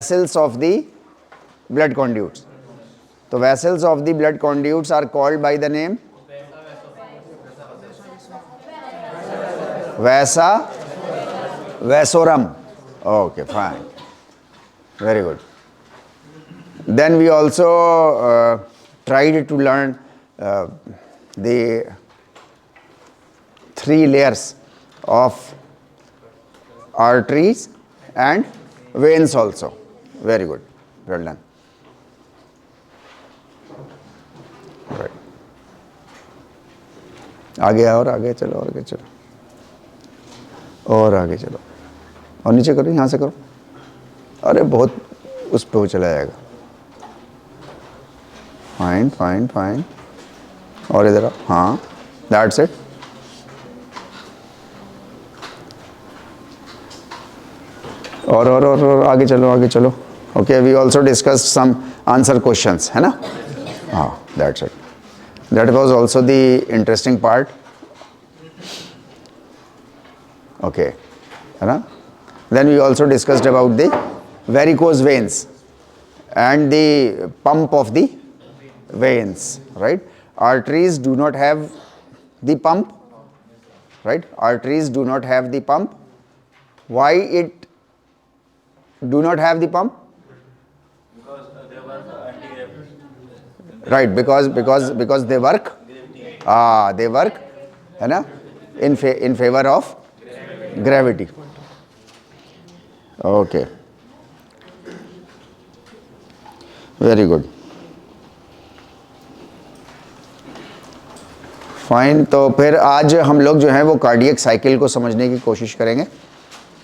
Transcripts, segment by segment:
vessels of the blood conduits. So vessels of the blood conduits are called by the name vasa vasorum. Okay, fine, very good. Then we also tried to learn the three layers of arteries and veins also. Very good, well done. Right. आगे और आगे चलो, और आगे चलो, और आगे चलो, और नीचे करो, यहाँ से करो. अरे बहुत उस पे वो चला जाएगा. Fine fine fine. और इधर आओ. हाँ, दैट्स इट. और आगे चलो, आगे चलो. Okay, we also discuss some answer questions, है ना. हाँ, that's it. That was also the interesting part. Okay, है ना. Then we also discussed about the varicose veins and the pump of the veins, right? Arteries do not have the pump, right? Arteries do not have the pump. Why it do not have the pump? Because they work anti-gravity. Right, because they work, they work, है ना, in favor of gravity. Okay. Very good, fine. तो फिर आज हम लोग जो है वो कार्डियक साइकिल को समझने की कोशिश करेंगे,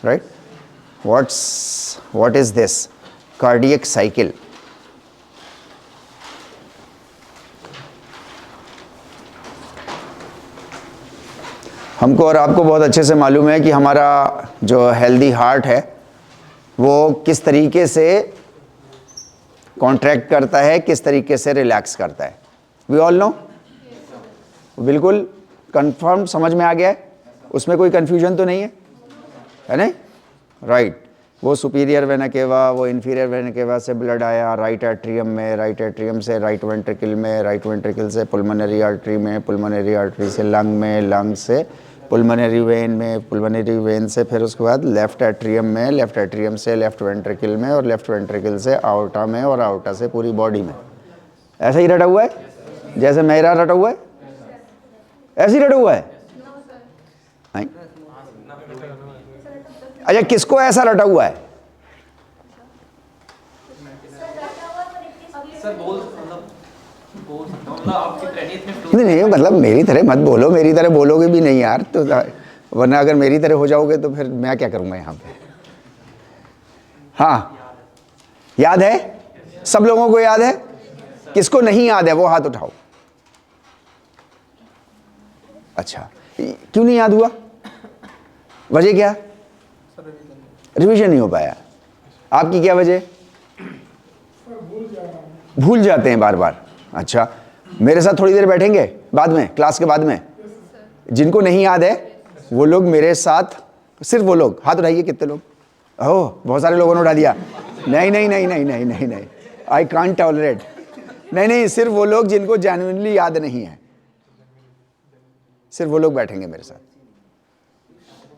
right. What is this cardiac cycle? हमको और आपको बहुत अच्छे से मालूम है कि हमारा जो हेल्दी हार्ट है वो किस तरीके से कॉन्ट्रैक्ट करता है, किस तरीके से रिलैक्स करता है. वी ऑल नो, बिल्कुल कंफर्म, समझ में आ गया है, उसमें कोई कंफ्यूजन तो नहीं है नहीं. राइट. वो सुपीरियर वेना केवा, वो इन्फीरियर वेना केवा से ब्लड आया राइट एट्रियम में, राइट एट्रियम से राइट वेंट्रिकल में, राइट वेंट्रिकल से पुल्मोनरी आर्टरी में, पुल्मोनरी आर्टरी से लंग में, लंग से पुल्मोनरी वेन में, पुल्मोनरी वेन से फिर उसके बाद लेफ्ट एट्रियम में, लेफ्ट एट्रियम से लेफ्ट वेंट्रिकल में, और लेफ्ट वेंट्रिकल से आउटा में, और आउटा से पूरी बॉडी में. ऐसा ही रटा हुआ है जैसे मेरा रटा हुआ है, ऐसे ही रटा हुआ है. नहीं, अच्छा, किसको ऐसा रटा हुआ है? नहीं, मतलब मेरी तरह मत बोलो, मेरी तरह बोलोगे भी नहीं यार, तो वरना अगर मेरी तरह हो जाओगे तो फिर मैं क्या करूंगा यहाँ पे. हाँ, याद है? सब लोगों को याद है? किसको नहीं याद है वो हाथ उठाओ. अच्छा, क्यों नहीं याद हुआ? वजह क्या? रिवीजन नहीं हो पाया. आपकी क्या वजह? भूल जाते हैं बार बार. अच्छा, मेरे साथ थोड़ी देर बैठेंगे बाद में, क्लास के बाद में. जिनको नहीं याद है वो लोग मेरे साथ, सिर्फ वो लोग हाथ उठाइए. कितने लोग? ओह, बहुत सारे लोगों ने उठा दिया. नहीं नहीं नहीं नहीं नहीं नहीं नहीं, आई कांट टॉलरेट. नहीं नहीं, सिर्फ वो लोग जिनको जेन्युइनली याद नहीं है, सिर्फ वो लोग बैठेंगे मेरे साथ.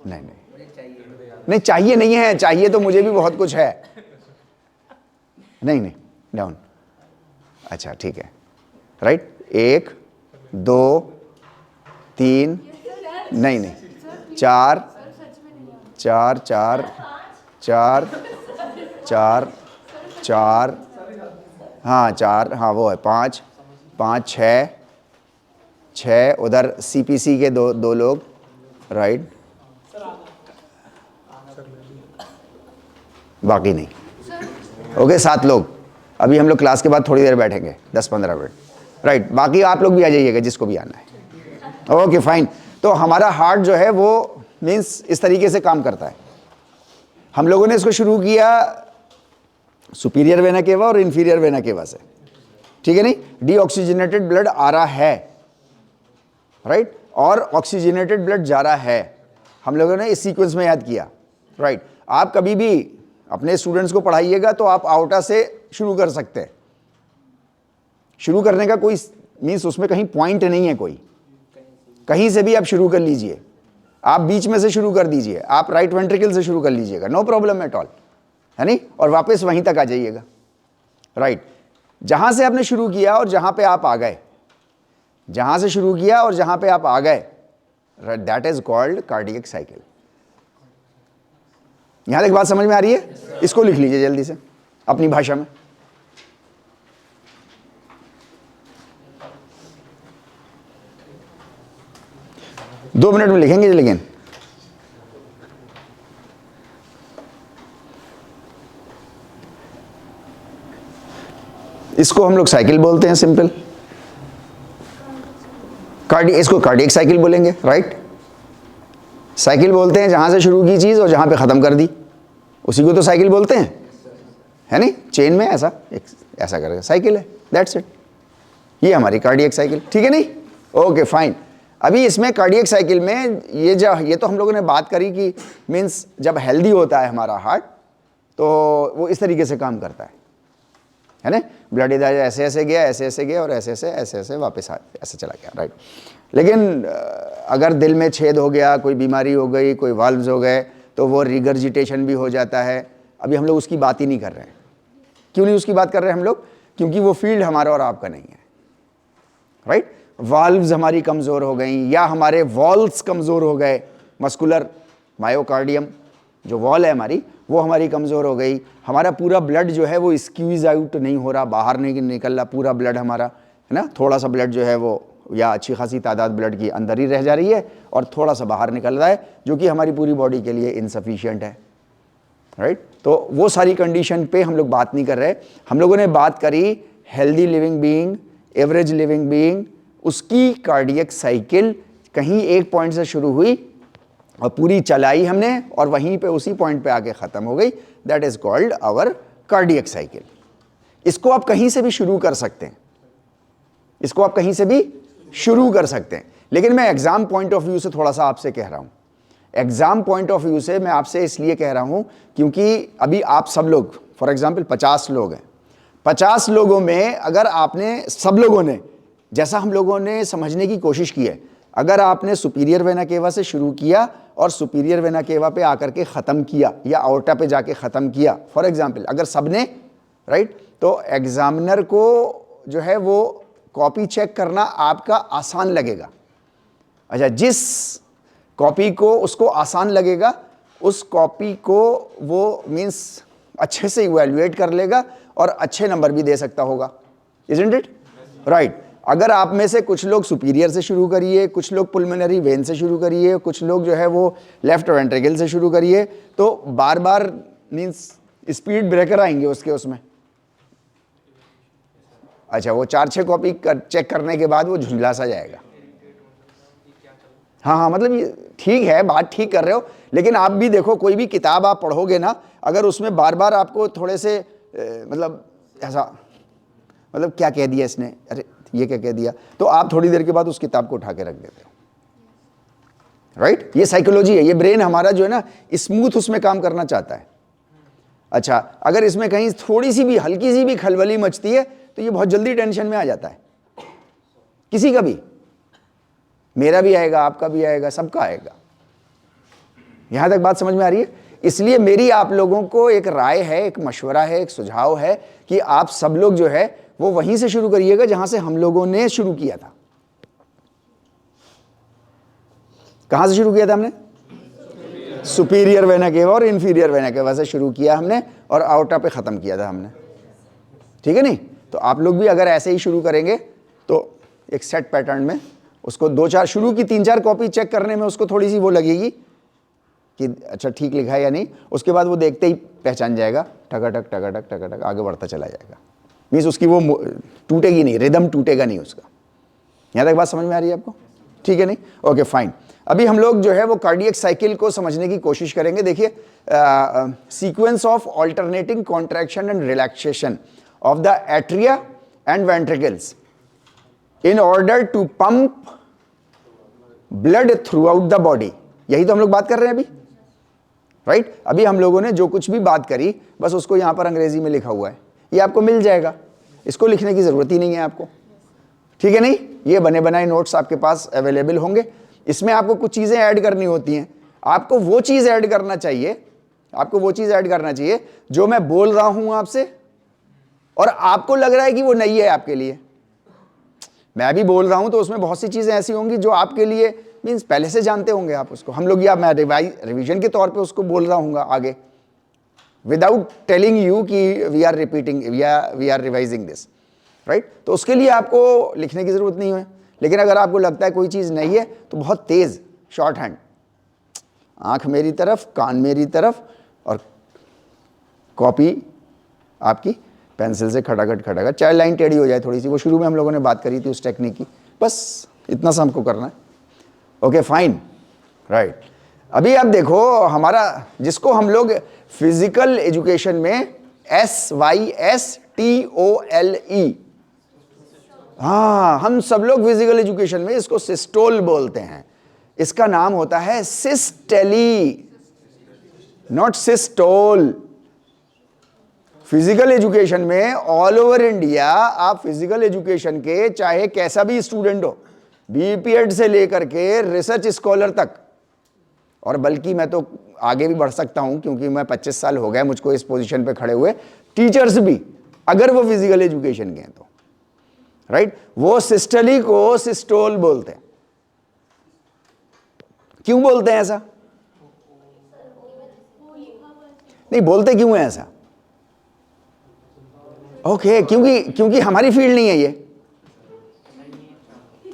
नहीं नहीं नहीं, चाहिए नहीं है, चाहिए तो मुझे भी बहुत कुछ है. नहीं नहीं, डाउन. अच्छा ठीक है, राइट. 1 2 3, नहीं नहीं, 4 4 4 4 4 4, हाँ 4, हाँ वो है 5 5 6 6. उधर सीपीसी के दो लोग, राइट. बाकी नहीं. ओके, 7 लोग. अभी हम लोग क्लास के बाद थोड़ी देर बैठेंगे, 10-15 मिनट, राइट. बाकी आप लोग भी आ जाइएगा जिसको भी आना है. Okay fine. तो हमारा हार्ट जो है वो मीन्स इस तरीके से काम करता है. हम लोगों ने इसको शुरू किया सुपीरियर वेना केवा और इन्फीरियर वेना केवा से, ठीक है नहीं. डीऑक्सीजनेटेड ब्लड आ रहा है, राइट, और ऑक्सीजनेटेड ब्लड जा रहा है. हम लोगों ने इस सीक्वेंस में याद किया, राइट. आप कभी भी अपने स्टूडेंट्स को पढ़ाइएगा तो आप आउटा से शुरू कर सकते हैं। शुरू करने का कोई मीन्स उसमें कहीं पॉइंट नहीं है, कोई कहीं से भी आप शुरू कर लीजिए। आप बीच में से शुरू कर दीजिए, आप राइट वेंट्रिकल से शुरू कर लीजिएगा, नो प्रॉब्लम एट ऑल, है नहीं, और वापस वहीं तक आ जाइएगा। राइट, जहां से आपने शुरू किया और जहां पे आप आ गए, जहां से शुरू किया और जहां पे आप आ गए, that is called cardiac cycle. यहां तक बात समझ में आ रही है? इसको लिख लीजिए जल्दी से अपनी भाषा में। दो मिनट में लिखेंगे, लेकिन इसको हम लोग साइकिल बोलते हैं, सिंपल। इसको कार्डियक साइकिल बोलेंगे। राइट, साइकिल बोलते हैं जहां से शुरू की चीज और जहां पे खत्म कर दी, उसी को तो साइकिल बोलते हैं, है नहीं। चेन में ऐसा ऐसा करेगा, साइकिल है, दैट्स इट। ये हमारी कार्डियक साइकिल, ठीक है नहीं? Okay fine. अभी इसमें कार्डियक साइकिल में ये तो हम लोगों ने बात करी कि मीन्स जब हेल्दी होता है हमारा हार्ट तो वो इस तरीके से काम करता है ना। ब्लड इधर ऐसे ऐसे गया, ऐसे ऐसे गया और ऐसे ऐसे वापस ऐसे चला गया। राइट, लेकिन अगर दिल में छेद हो गया, कोई बीमारी हो गई, कोई वाल्व्स हो गए, तो वो रिगर्जिटेशन भी हो जाता है। अभी हम लोग उसकी बात ही नहीं कर रहे हैं। क्यों नहीं उसकी बात कर रहे हैं हम लोग? क्योंकि वो फील्ड हमारा और आपका नहीं है। राइट, वाल्व्स हमारी कमज़ोर हो गई या हमारे वॉल्स कमज़ोर हो गए, मस्कुलर मायोकार्डियम जो वॉल है हमारी, वो हमारी कमज़ोर हो गई। हमारा पूरा ब्लड जो है वो स्क्वीज आउट नहीं हो रहा, बाहर नहीं निकल रहा पूरा ब्लड हमारा, है ना। थोड़ा सा ब्लड जो है वो, या अच्छी खासी तादाद ब्लड की अंदर ही रह जा रही है और थोड़ा सा बाहर निकल रहा है, जो कि हमारी पूरी बॉडी के लिए इनसफिशिएंट है। राइट, तो वो सारी कंडीशन पे हम लोग बात नहीं कर रहे। हम लोगों ने बात करी healthy living being, average living being, उसकी कार्डियक साइकिल कहीं एक पॉइंट से शुरू हुई और पूरी चलाई हमने और वहीं पे उसी पॉइंट पे आके ख़त्म हो गई। That is called our cardiac cycle. इसको आप कहीं से भी शुरू कर सकते हैं, इसको आप कहीं से भी शुरू कर सकते हैं, लेकिन मैं एग्ज़ाम पॉइंट ऑफ व्यू से थोड़ा सा आपसे कह रहा हूँ। एग्ज़ाम पॉइंट ऑफ व्यू से मैं आपसे इसलिए कह रहा हूँ क्योंकि अभी आप सब लोग, फॉर एग्जाम्पल 50 लोग हैं, 50 लोगों में अगर आपने, सब लोगों ने, जैसा हम लोगों ने समझने की कोशिश की है, अगर आपने सुपीरियर वेना केवा से शुरू किया और सुपीरियर वेना केवा पे आकर के ख़त्म किया या आउटा पे जाके ख़त्म किया, फॉर एग्जाम्पल अगर सबने, राइट, तो एग्जामिनर को जो है वो कॉपी चेक करना आपका आसान लगेगा। अच्छा, जिस कॉपी को उसको आसान लगेगा, उस कॉपी को वो मीन्स अच्छे से इवैल्यूएट कर लेगा और अच्छे नंबर भी दे सकता होगा, इजंट इट? राइट। अगर आप में से कुछ लोग सुपीरियर से शुरू करिए, कुछ लोग पुल्मोनरी वेन से शुरू करिए, कुछ लोग जो है वो लेफ्ट वेंट्रिकल से शुरू करिए, तो बार बार मीन्स स्पीड ब्रेकर आएंगे उसमें। अच्छा, वो 4-6 कॉपी चेक करने के बाद वो झुंझला सा जाएगा। हाँ, मतलब ये ठीक है, बात ठीक कर रहे हो, लेकिन आप भी देखो, कोई भी किताब आप पढ़ोगे ना, अगर उसमें बार बार आपको थोड़े से मतलब ऐसा, मतलब क्या कह दिया इसने, अरे ये क्या कह दिया, तो आप थोड़ी देर के बाद उस किताब को उठा के रख देते हो। राइट, ये साइकोलॉजी है, ये ब्रेन हमारा जो है ना स्मूथ उसमें काम करना चाहता है। अच्छा, अगर इसमें कहीं थोड़ी सी भी, हल्की सी भी खलबली मचती है तो ये बहुत जल्दी टेंशन में आ जाता है, किसी का भी, मेरा भी आएगा, आपका भी आएगा, सबका आएगा। यहां तक बात समझ में आ रही है? इसलिए मेरी आप लोगों को एक राय है, एक मशवरा है, एक सुझाव है कि आप सब लोग जो है वो वहीं से शुरू करिएगा जहां से हम लोगों ने शुरू किया था। कहां से शुरू किया था हमने? सुपीरियर वेना केवा और इंफीरियर वेना केवा से शुरू किया हमने और आउटा पे खत्म किया था हमने, ठीक है नहीं? तो आप लोग भी अगर ऐसे ही शुरू करेंगे तो एक सेट पैटर्न में उसको 2-4 शुरू की 3-4 कॉपी चेक करने में उसको थोड़ी सी वो लगेगी कि अच्छा ठीक लिखा है या नहीं, उसके बाद वो देखते ही पहचान जाएगा, टकाटक टकाटक टकाटक आगे बढ़ता चला जाएगा। मीन्स उसकी वो टूटेगी नहीं, रिदम टूटेगा नहीं उसका। यहाँ तक बात समझ में आ रही है आपको? ठीक है नहीं? Okay fine. अभी हम लोग जो है वो कार्डियक साइकिल को समझने की कोशिश करेंगे। देखिए, sequence of alternating contraction and relaxation of the atria and ventricles in order to pump blood throughout the body. यही तो हम लोग बात कर रहे हैं अभी, राइट। अभी हम लोगों ने जो कुछ भी बात करी बस उसको यहाँ पर अंग्रेजी में लिखा हुआ है, ये आपको मिल जाएगा, इसको लिखने की ज़रूरत ही नहीं है आपको, ठीक है नहीं। ये बने बनाए नोट्स आपके पास अवेलेबल होंगे, इसमें आपको कुछ चीज़ें ऐड करनी होती हैं, आपको वो चीज़ ऐड करना चाहिए, आपको वो चीज़ ऐड करना चाहिए जो मैं बोल रहा हूँ आपसे और आपको लग रहा है कि वो नहीं है आपके लिए। मैं भी बोल रहा हूँ तो उसमें बहुत सी चीज़ें ऐसी होंगी जो आपके लिए मीन्स पहले से जानते होंगे आप उसको, हम लोग, या मैं रिवीजन के तौर पे उसको बोल रहा हूँ आगे विदाउट टेलिंग यू कि we are repeating, we are revising this, right. तो उसके लिए आपको लिखने की ज़रूरत नहीं है। लेकिन अगर आपको लगता है कोई चीज़ नहीं है तो बहुत तेज़ शॉर्ट हैंड, आँख मेरी तरफ, कान मेरी तरफ और कॉपी आपकी पेंसिल से खटाखट खटाखट, चाहे लाइन टेढ़ी हो जाए थोड़ी सी, वो शुरू में हम लोगों ने बात करी थी उस टेक्निक की, बस इतना सा हमको करना है। Okay fine, right. अभी आप देखो हमारा, जिसको हम लोग फिजिकल एजुकेशन में SYSTOLE, हाँ हम सब लोग फिजिकल एजुकेशन में इसको सिस्टोल बोलते हैं, इसका नाम होता है सिस्टेली, नॉट सिस्टोल। फिजिकल एजुकेशन में ऑल ओवर इंडिया आप फिजिकल एजुकेशन के चाहे कैसा भी स्टूडेंट हो, बीपीएड से लेकर के रिसर्च स्कॉलर तक, और बल्कि मैं तो आगे भी बढ़ सकता हूं क्योंकि मैं 25 साल हो गए मुझको इस पोजीशन पे खड़े हुए, टीचर्स भी अगर वो फिजिकल एजुकेशन के हैं तो, राइट, वो सिस्टली को सिस्टोल बोलते हैं। क्यों बोलते हैं ऐसा? नहीं बोलते क्यों है ऐसा? ओके, क्योंकि हमारी फील्ड नहीं है, ये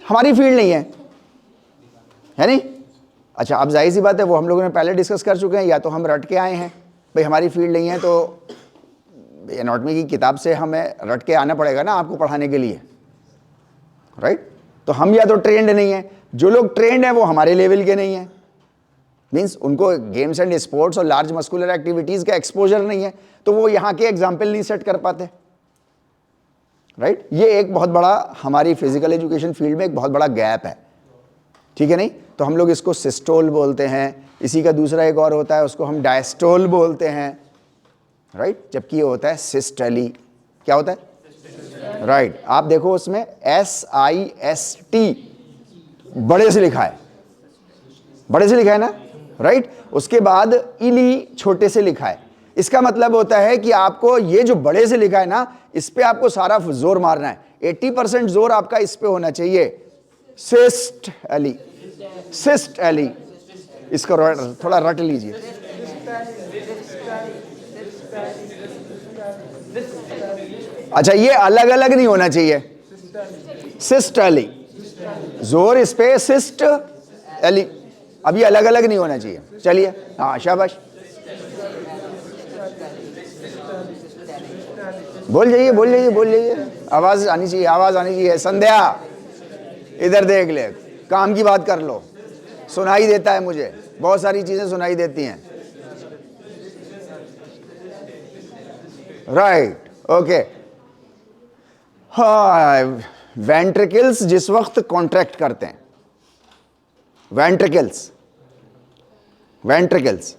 हमारी फील्ड नहीं है नहीं। अच्छा, अब जाहिर सी बात है वो हम लोगों ने पहले डिस्कस कर चुके हैं, या तो हम रट के आए हैं, भाई हमारी फील्ड नहीं है तो एनाटॉमी की किताब से हमें रट के आना पड़ेगा ना आपको पढ़ाने के लिए, राइट। तो हम या तो ट्रेंड नहीं है, जो लोग ट्रेंड हैं वो हमारे लेवल के नहीं है, मीन्स उनको गेम्स एंड स्पोर्ट्स और लार्ज मस्कुलर एक्टिविटीज़ का एक्सपोजर नहीं है, तो वो यहाँ के एग्जाम्पल नहीं सेट कर पाते, राइट। ये एक बहुत बड़ा हमारी फिजिकल एजुकेशन फील्ड में एक बहुत बड़ा गैप है, ठीक है नहीं। तो हम लोग इसको सिस्टोल बोलते हैं, इसी का दूसरा एक और होता है उसको हम डायस्टोल बोलते हैं, राइट, जबकि ये होता है सिस्टली। क्या होता है? राइट। आप देखो उसमें SIST बड़े से लिखा है, बड़े से लिखा है ना, राइट। उसके बाद इली छोटे से लिखा है, इसका मतलब होता है कि आपको ये जो बड़े से लिखा है ना, इस पे आपको सारा जोर मारना है, 80% जोर आपका इस पे होना चाहिए, सिस्ट एली, सिस्ट एली, इसको थोड़ा रट लीजिए। अच्छा, ये अलग अलग नहीं होना चाहिए, सिस्ट एली, जोर इस पे, सिस्ट एली, अब ये अलग अलग नहीं होना चाहिए। चलिए, हाँ शाबाश, बोल जाइए बोल जाइए बोल जाइए, आवाज आनी चाहिए, आवाज आनी चाहिए। संध्या इधर देख ले, काम की बात कर लो, सुनाई देता है मुझे, बहुत सारी चीजें सुनाई देती हैं, राइट, ओके। हाँ, वेंट्रिकल्स जिस वक्त कॉन्ट्रैक्ट करते हैं, वेंट्रिकल्स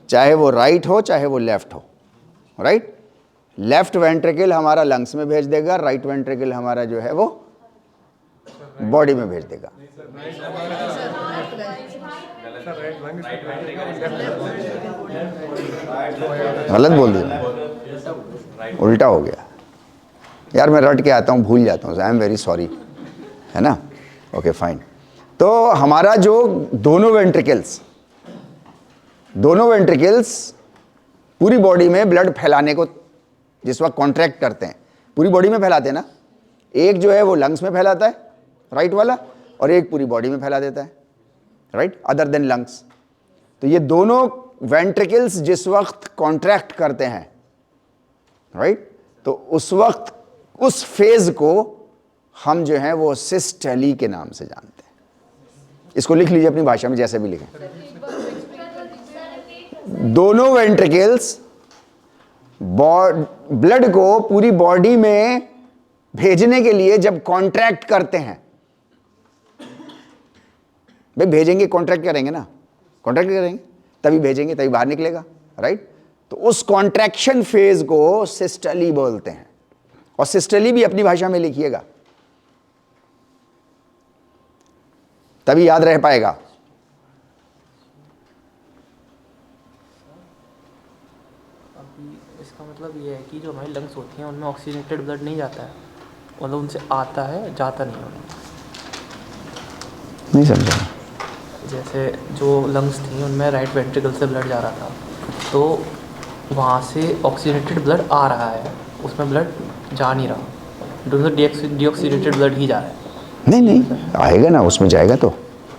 चाहे वो राइट हो चाहे वो लेफ्ट हो, राइट। लेफ्ट वेंट्रिकल हमारा लंग्स में भेज देगा, राइट वेंट्रिकल हमारा जो है वो बॉडी में भेज देगा। गलत बोल दिया, उल्टा हो गया यार, मैं रट के आता हूँ भूल जाता हूँ, आई एम वेरी सॉरी, है ना। Okay fine. तो हमारा जो दोनों वेंट्रिकल्स पूरी बॉडी में ब्लड फैलाने को जिस वक्त कॉन्ट्रैक्ट करते हैं, पूरी बॉडी में फैलाते हैं ना, एक जो है वो लंग्स में फैलाता है राइट वाला, और एक पूरी बॉडी में फैला देता है, राइट, अदर देन लंग्स। तो ये दोनों वेंट्रिकल्स जिस वक्त कॉन्ट्रैक्ट करते हैं, राइट, तो उस वक्त उस फेज को हम जो है वो सिस्टली के नाम से जानते हैं। इसको लिख लीजिए अपनी भाषा में जैसे भी लिखें। दोनों वेंट्रिकल्स ब्लड को पूरी बॉडी में भेजने के लिए जब कॉन्ट्रैक्ट करते हैं, भाई भेजेंगे, कॉन्ट्रैक्ट करेंगे ना, कॉन्ट्रैक्ट करेंगे, तभी भेजेंगे, तभी बाहर निकलेगा, राइट। तो उस कॉन्ट्रैक्शन फेज को सिस्टली बोलते हैं, और सिस्टली भी अपनी भाषा में लिखिएगा, तभी याद रह पाएगा। अभी इसका मतलब ये है कि जो हमारी लंग्स होती हैं उनमें ऑक्सीजनेटेड ब्लड नहीं जाता है, मतलब उनसे आता है, जाता नहीं है उनमें। नहीं समझा। जैसे जो लंग्स थी उनमें राइट वेंट्रिकल से ब्लड जा रहा था, तो वहाँ से ऑक्सीजनेटेड ब्लड आ रहा है, उसमें ब्लड जा नहीं रहा, दोनों डीऑक्सीजनेटेड ब्लड ही जा रहा है। नहीं नहीं आएगा ना, उसमें जाएगा तो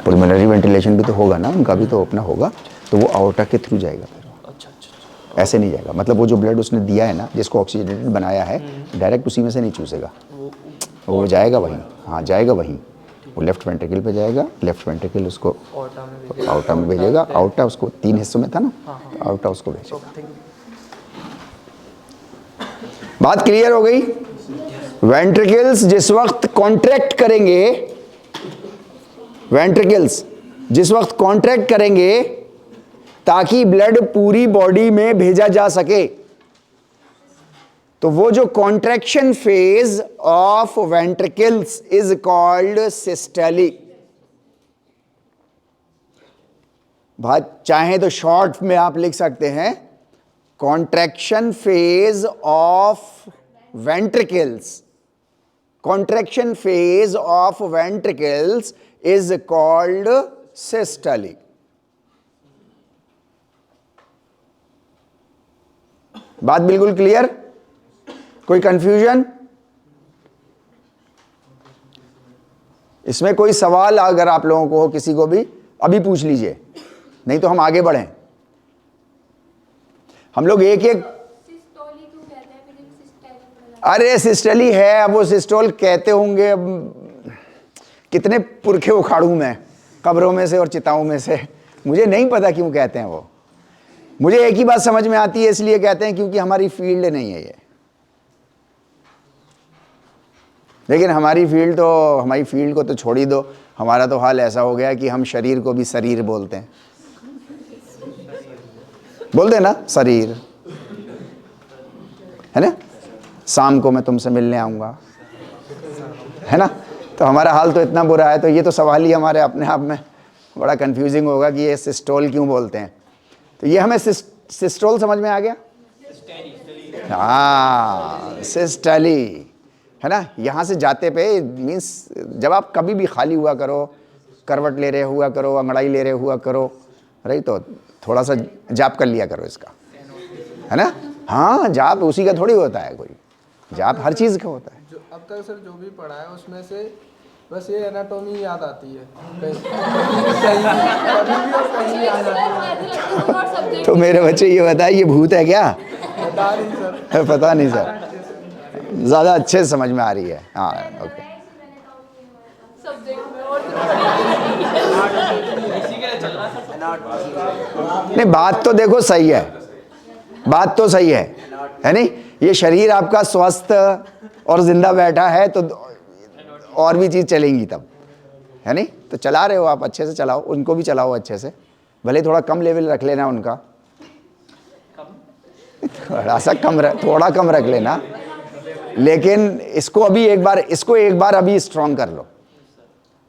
पुलमोनरी वेंटिलेशन भी तो होगा ना, उनका भी तो अपना होगा, तो वो आउटा के थ्रू जाएगा फिर। अच्छा। ऐसे नहीं जाएगा, मतलब वो जो ब्लड उसने दिया है ना, जिसको ऑक्सीजनेटेड बनाया है, डायरेक्ट उसी में से नहीं चूसेगा, वो जाएगा वहीं, हाँ जाएगा वहीं, वो लेफ्ट वेंट्रिकल पे जाएगा, लेफ्ट वेंट्रिकल उसको आउटा में भेजेगा, आउटा उसको 3 हिस्सों में था ना, तो आउटा उसको भेजेगा। बात क्लियर हो गई। वेंट्रिकल्स जिस वक्त कॉन्ट्रैक्ट करेंगे, वेंट्रिकल्स जिस वक्त कॉन्ट्रैक्ट करेंगे ताकि ब्लड पूरी बॉडी में भेजा जा सके, तो वो जो contraction phase of ventricles is called systole. बात चाहे तो शॉर्ट में आप लिख सकते हैं, contraction phase of ventricles, contraction phase of ventricles is called systole। बात बिल्कुल क्लियर, कोई कंफ्यूजन? इसमें कोई सवाल अगर आप लोगों को हो, किसी को भी, अभी पूछ लीजिए, नहीं तो हम आगे बढ़ें। हम लोग एक एक, अरे सिस्टली है, अब वो सिस्टोल कहते होंगे, अब कितने पुरखे उखाड़ू मैं कब्रों में से और चिताओं में से, मुझे नहीं पता क्यों कहते हैं वो। मुझे एक ही बात समझ में आती है, इसलिए कहते हैं क्योंकि हमारी फील्ड नहीं है ये। लेकिन हमारी फील्ड को तो छोड़ ही दो, हमारा तो हाल ऐसा हो गया कि हम शरीर को भी शरीर बोलते हैं, बोलते हैं ना शरीर, है ना। शाम को मैं तुमसे मिलने आऊँगा, है ना। तो हमारा हाल तो इतना बुरा है, तो ये तो सवाल ही हमारे अपने आप में बड़ा कंफ्यूजिंग होगा कि ये सिस्टोल क्यों बोलते हैं। तो ये हमें सिस्टोल समझ में आ गया, हाँ सिस्टली, है ना। यहाँ से जाते पे मीन्स जब आप कभी भी खाली हुआ करो, करवट ले रहे हुआ करो, अंगड़ाई ले रहे हुआ करो, राइट, तो थोड़ा सा जाप कर लिया करो इसका, है ना। हाँ जाप उसी का थोड़ी होता है, कोई जाप हर चीज़ का होता है। जो अब तक सर जो भी पढ़ा है उसमें से बस ये एनाटॉमी याद आती है, कहीं याद आती है। तो मेरे बच्चे ये बताइए, ये भूत है क्या? बता नहीं सर, पता नहीं सर, ज़्यादा अच्छे से समझ में आ रही है, हाँ ओके। नहीं बात तो देखो सही है, बात तो सही है नहीं। ये शरीर आपका स्वस्थ और जिंदा बैठा है तो और भी चीज़ चलेंगी तब, है नहीं। तो चला रहे हो आप, अच्छे से चलाओ, उनको भी चलाओ अच्छे से, भले थोड़ा कम लेवल रख लेना उनका, थोड़ा कम रख लेना, लेकिन इसको एक बार अभी स्ट्रॉन्ग कर लो।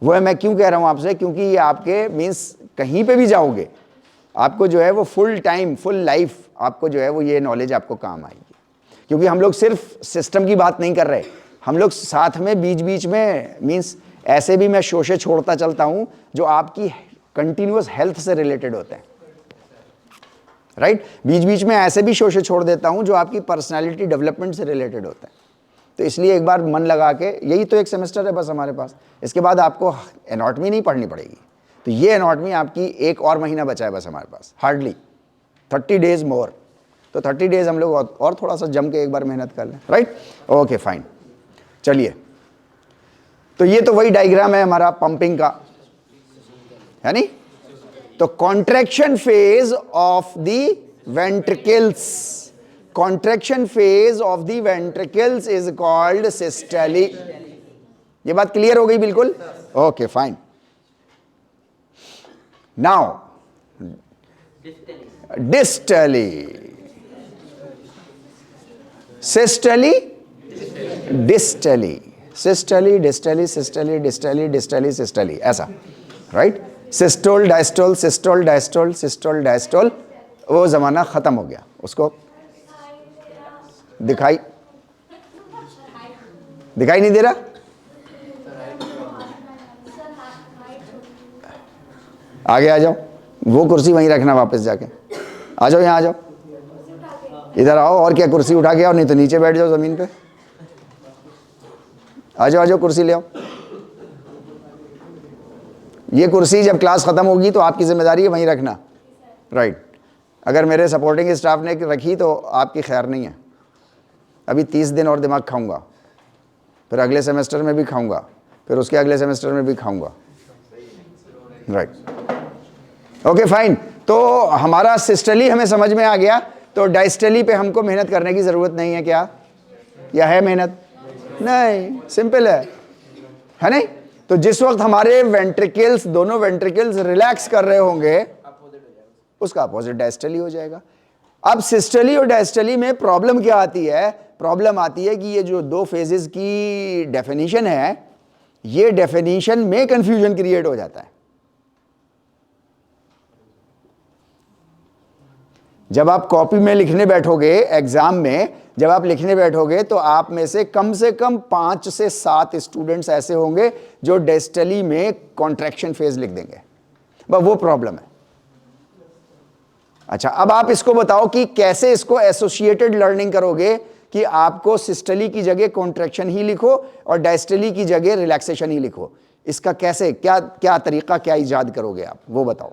वो है मैं क्यों कह रहा हूँ आपसे, क्योंकि ये आपके मीन्स कहीं पे भी जाओगे आपको जो है वो फुल टाइम फुल लाइफ आपको जो है वो ये नॉलेज आपको काम आएगी। क्योंकि हम लोग सिर्फ सिस्टम की बात नहीं कर रहे, हम लोग साथ में बीच बीच में मीन्स ऐसे भी मैं शोशे छोड़ता चलता हूँ जो आपकी कंटिन्यूअस हेल्थ से रिलेटेड होते हैं, राइट। बीच बीच में ऐसे भी शोशे छोड़ देता हूँ जो आपकी पर्सनालिटी डेवलपमेंट से रिलेटेड होते हैं। तो इसलिए एक बार मन लगा के, यही तो एक सेमेस्टर है बस हमारे पास, इसके बाद आपको एनाटॉमी नहीं पढ़नी पड़ेगी। तो ये एनाटॉमी आपकी 1 और महीना बचा है बस हमारे पास, हार्डली 30 डेज मोर। तो 30 डेज हम लोग और थोड़ा सा जम के एक बार मेहनत कर लें, राइट। ओके फाइन, चलिए। तो ये तो वही डायग्राम है हमारा पंपिंग का, है नहीं। तो contraction phase of the ventricles, contraction phase of the ventricles is called systole. ये बात क्लियर हो गई बिल्कुल? Okay fine. Now diastole, systole, diastole, systole, diastole, systole, diastole, diastole, systole, ऐसा, right. Systole, diastole, systole, diastole, systole, diastole, वो जमाना खत्म हो गया। उसको दिखाई नहीं दे रहा? आगे आ जाओ, वो कुर्सी वहीं रखना, वापस जाके आ जाओ, यहाँ आ जाओ, इधर आओ। और क्या, कुर्सी उठा के आओ, नहीं तो नीचे बैठ जाओ जमीन पे। आ जाओ, कुर्सी ले आओ। ये कुर्सी जब क्लास खत्म होगी तो आपकी जिम्मेदारी है वहीं रखना, राइट। अगर मेरे सपोर्टिंग स्टाफ ने रखी तो आपकी खैर नहीं है। अभी 30 दिन और दिमाग खाऊंगा, फिर अगले सेमेस्टर में भी खाऊंगा, फिर उसके अगले सेमेस्टर में भी खाऊंगा, राइट। Okay fine. तो हमारा सिस्टली हमें समझ में आ गया, तो डायस्टली पे हमको मेहनत करने की ज़रूरत नहीं है क्या? या है मेहनत? नहीं, सिंपल है नहीं? तो जिस वक्त हमारे वेंट्रिकल्स, दोनों वेंट्रिकल्स रिलैक्स कर रहे होंगे, उसका अपोजिट डायस्टली हो जाएगा। अब सिस्टली और डायस्टली में प्रॉब्लम क्या आती है? प्रॉब्लम आती है कि ये जो दो फेजेस की डेफिनेशन है, ये डेफिनेशन में कंफ्यूजन क्रिएट हो जाता है। जब आप कॉपी में लिखने बैठोगे, एग्जाम में जब आप लिखने बैठोगे, तो आप में से कम 5 से 7 स्टूडेंट्स ऐसे होंगे जो डायस्टली में कॉन्ट्रैक्शन फेज लिख देंगे। बस वो प्रॉब्लम है। अच्छा, अब आप इसको बताओ कि कैसे इसको एसोसिएटेड लर्निंग करोगे कि आपको सिस्टली की जगह कॉन्ट्रैक्शन ही लिखो और डायस्टली की जगह रिलैक्सेशन ही लिखो। इसका कैसे, क्या तरीका, क्या इजाद करोगे आप, वो बताओ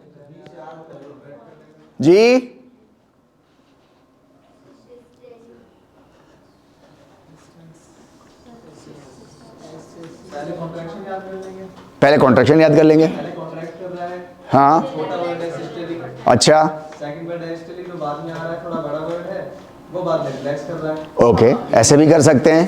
जी। पहले कॉन्ट्रैक्शन याद कर लेंगे, पहले कॉन्ट्रैक्शन याद कर लेंगे। पहले कॉन्ट्रैक्ट कर रहा है, हाँ, छोटा वर्ड है सिस्टली, अच्छा, सेकंड वर्ड डायस्टली जो बाद में आ रहा है, थोड़ा बड़ा वर्ड है, वो बाद में रिलैक्स कर रहा है। ओके, ऐसे भी कर सकते हैं।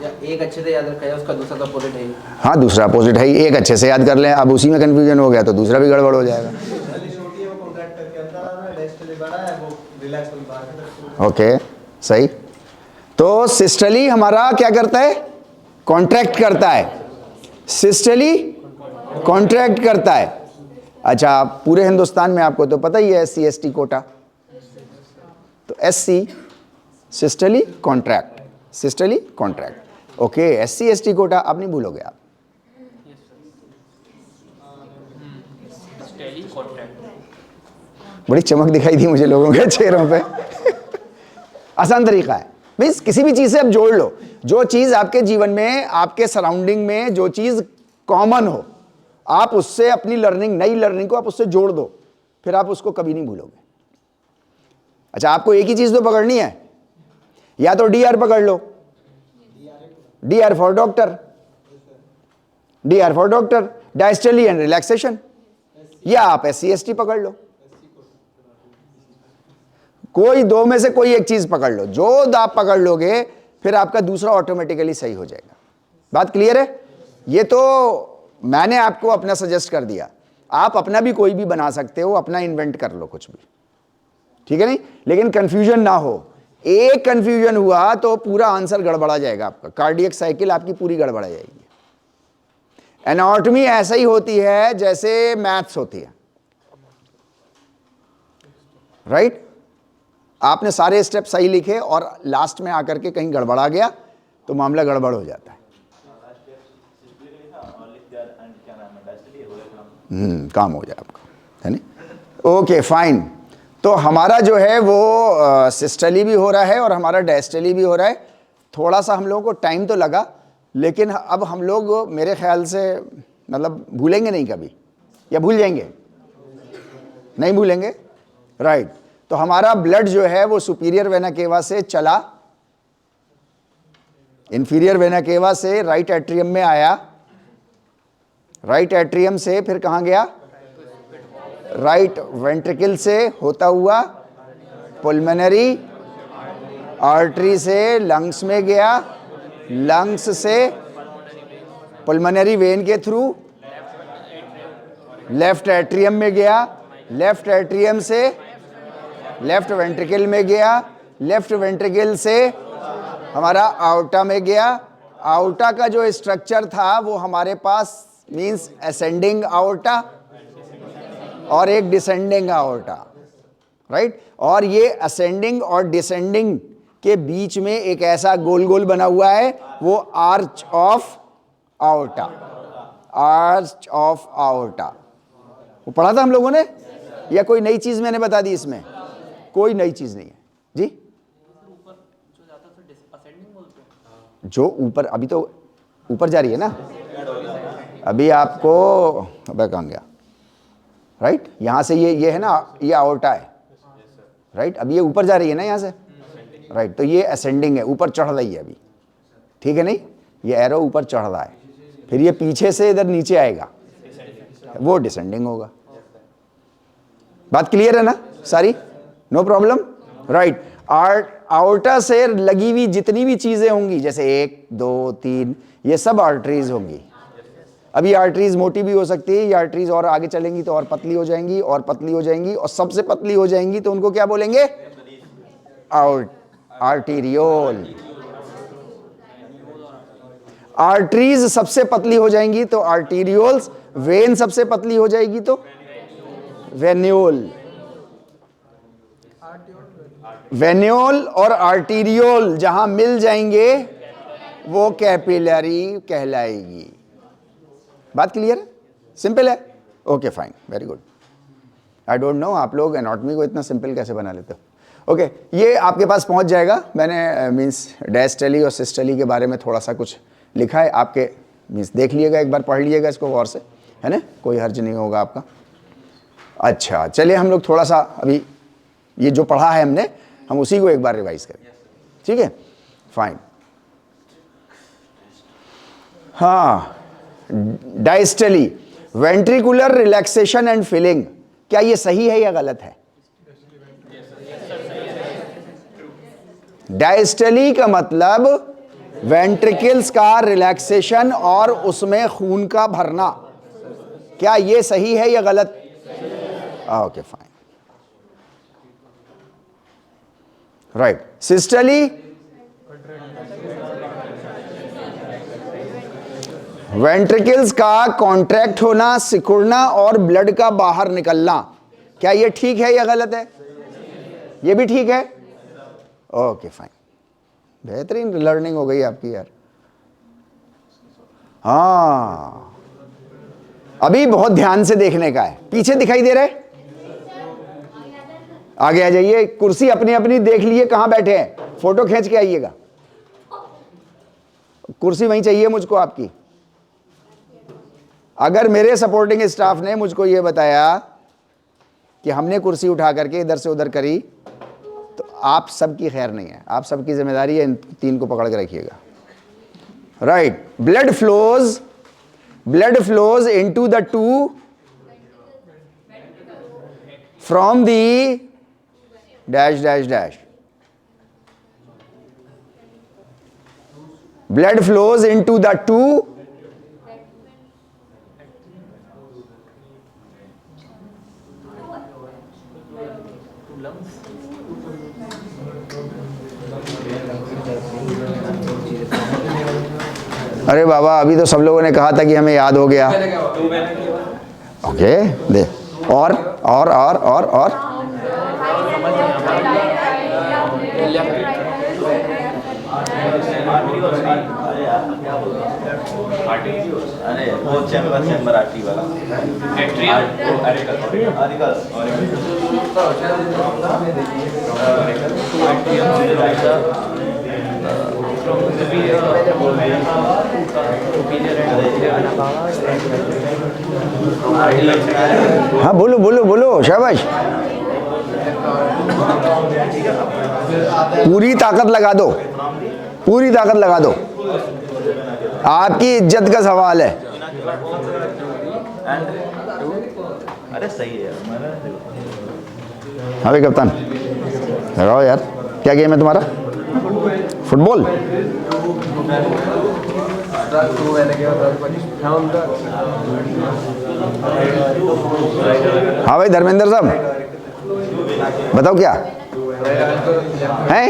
या एक अच्छे से याद रखा है, उसका दूसरा तो अपोजिट है ही। हाँ, दूसरा अपोजिट है ही, एक अच्छे से याद कर लें। अब उसी में कंफ्यूजन हो गया तो दूसरा भी गड़बड़ हो जाएगा। पहली छोटी है वो कॉन्ट्रैक्ट करके अंदर आ रहा है, डायस्टली बड़ा है वो रिलैक्स करके बाहर की तरफ। ओके, सही। तो सिस्टली हमारा क्या करता है? कॉन्ट्रैक्ट करता है। सिस्टली कॉन्ट्रैक्ट करता है। अच्छा, पूरे हिंदुस्तान में आपको तो पता ही है SC ST कोटा, तो SC systole contract, systole contract. Okay, SC ST quota आप नहीं भूलोगे आप। बड़ी चमक दिखाई दी मुझे लोगों के चेहरों पे। आसान तरीका है, मीन्स किसी भी चीज़ से आप जोड़ लो। जो चीज़ आपके जीवन में, आपके सराउंडिंग में जो चीज़ कॉमन हो, आप उससे अपनी लर्निंग, नई लर्निंग को आप उससे जोड़ दो, फिर आप उसको कभी नहीं भूलोगे। अच्छा, आपको एक ही चीज़ तो पकड़नी है, या तो DR पकड़ लो, DR for doctor, DR for doctor, diastole and relaxation, या आप SC ST पकड़ लो। कोई दो में से कोई एक चीज पकड़ लो, जो आप पकड़ लोगे फिर आपका दूसरा ऑटोमेटिकली सही हो जाएगा। बात क्लियर है? ये तो मैंने आपको अपना सजेस्ट कर दिया, आप अपना भी कोई भी बना सकते हो, अपना इन्वेंट कर लो कुछ भी, ठीक है नहीं? लेकिन कंफ्यूजन ना हो। एक कंफ्यूजन हुआ तो पूरा आंसर गड़बड़ा जाएगा, आपका कार्डियक साइकिल आपकी पूरी गड़बड़ा जाएगी। एनाटॉमी ऐसा ही होती है जैसे मैथ्स होती है, राइट? आपने सारे स्टेप सही लिखे और लास्ट में आकर के कहीं गड़बड़ा गया तो मामला गड़बड़ हो जाता है। काम हो जाए आपका, है नहीं? Okay fine. तो हमारा जो है वो सिस्टली भी हो रहा है और हमारा डायस्टली भी हो रहा है। थोड़ा सा हम लोगों को टाइम तो लगा, लेकिन अब हम लोग मेरे ख्याल से मतलब भूलेंगे नहीं कभी, या भूल जाएंगे? नहीं भूलेंगे, राइट। तो हमारा ब्लड जो है वो सुपीरियर वेना केवा से चला, इंफीरियर वेना केवा से राइट एट्रियम में आया, राइट एट्रियम से फिर कहाँ गया? राइट वेंट्रिकल से होता हुआ पुल्मोनरी आर्टरी से लंग्स में गया, लंग्स से पुल्मोनरी वेन के थ्रू लेफ्ट एट्रियम में गया, लेफ्ट एट्रियम से लेफ्ट वेंट्रिकल में गया, लेफ्ट वेंट्रिकल से हमारा आउटा में गया। आउटा का जो स्ट्रक्चर था वो हमारे पास मींस असेंडिंग आउटा और एक डिसेंडिंग आउटा, राइट। और ये असेंडिंग और डिसेंडिंग के बीच में एक ऐसा गोल गोल बना हुआ है, वो arch of outta, arch of outta. वो पढ़ा था हम लोगों ने, या कोई नई चीज मैंने बता दी इसमें? कोई नई चीज नहीं है जी। जो ऊपर, अभी तो ऊपर जा रही है ना, अभी आपको, अबे कहाँ गया, राइट। यहां से ये है ना, ये आउटा है, राइट। अब ये ऊपर जा रही है ना यहाँ से, राइट। तो ये असेंडिंग है, ऊपर चढ़ रही है अभी, ठीक है नहीं, ये एरो ऊपर चढ़ रहा है। फिर ये पीछे से इधर नीचे आएगा, वो डिसेंडिंग होगा। बात क्लियर है ना सारी? No problem, right. आउटा से लगी हुई जितनी भी चीजें होंगी, जैसे 1 2 3, ये सब आर्टरीज होंगी। अभी आर्टरीज मोटी भी हो सकती है, ये आर्टरीज और आगे चलेंगी तो और पतली हो जाएंगी, और पतली हो जाएंगी, और सबसे पतली हो जाएंगी तो उनको क्या बोलेंगे? आर्टीरियोल। आर्टरीज सबसे पतली हो जाएंगी तो आर्टीरियोल्स, वेन सबसे पतली हो जाएगी तो वेन्यूल। वेन्यूल और आर्टीरियोल जहां मिल जाएंगे वो कैपिलरी कहलाएगी। बात क्लियर है? सिंपल है? Okay fine, very good. I don't know आप लोग एनाटॉमी को इतना सिंपल कैसे बना लेते हो। ओके, ये आपके पास पहुंच जाएगा। मैंने मींस डायस्टली और सिस्टली के बारे में थोड़ा सा कुछ लिखा है, आपके मींस देख लिएगा, एक बार पढ़ लीजिएगा इसको गौर से, है ना, कोई हर्ज नहीं होगा आपका। अच्छा चलिए, हम लोग थोड़ा सा अभी ये जो पढ़ा है हमने, हम उसी को एक बार रिवाइज करें, ठीक है, फाइन। हाँ, diastole, ventricular relaxation and filling, क्या ये सही है या गलत है? डायस्टली का मतलब वेंट्रिकल्स का रिलैक्सेशन और उसमें खून का भरना, क्या ये सही है या गलत? Okay fine, right. Systole, ventricles का कॉन्ट्रैक्ट होना, सिकुड़ना और ब्लड का बाहर निकलना, क्या ये ठीक है या गलत है? ये भी ठीक है। ओके फाइन, बेहतरीन लर्निंग हो गई आपकी यार। हाँ, अभी बहुत ध्यान से देखने का है। पीछे दिखाई दे रहे? आगे आ जाइए, कुर्सी अपनी अपनी देख लिए कहां बैठे हैं, फोटो खींच के आइएगा। कुर्सी वहीं चाहिए मुझको आपकी। अगर मेरे सपोर्टिंग स्टाफ ने मुझको ये बताया कि हमने कुर्सी उठा करके इधर से उधर करी, तो आप सबकी खैर नहीं है, आप सबकी जिम्मेदारी है, इन 3 को पकड़ के रखिएगा, right. Blood flows into the to from the dash dash dash, blood flows into the to अरे बाबा, अभी तो सब लोगों ने कहा था कि हमें याद हो गया। ओके, दे और अरे वो चैम्बर आर्टरी वाला हाँ बोलो बोलो बोलो, शाबाश, पूरी ताकत लगा दो, पूरी ताकत लगा दो, आपकी इज्जत का सवाल है। अरे सही है। हाँ भाई कप्तान, लगाओ यार, क्या गेम है तुम्हारा? फुटबॉल? हाँ भाई धर्मेंद्र साहब, बताओ क्या है?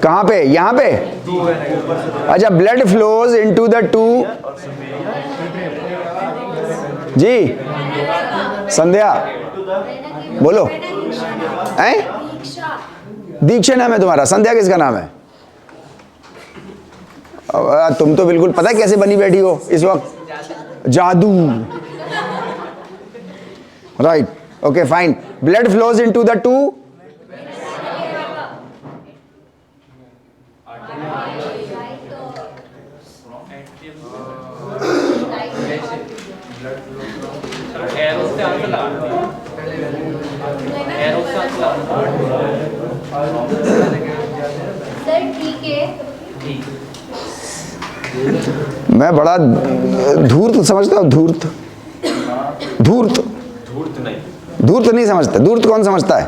कहाँ पे? यहाँ पे? अच्छा, blood flows into the two. जी संध्या बोलो। हैं? दीक्षा नाम है तुम्हारा, संध्या किसका नाम है? तुम तो बिल्कुल पता है कैसे बनी बैठी हो इस वक्त, जादू। Right, okay fine. Blood flows into the to मैं बड़ा धूर्त समझता हूँ। धूर्त धूर्त धूर्त नहीं समझता। धूर्त कौन समझता है?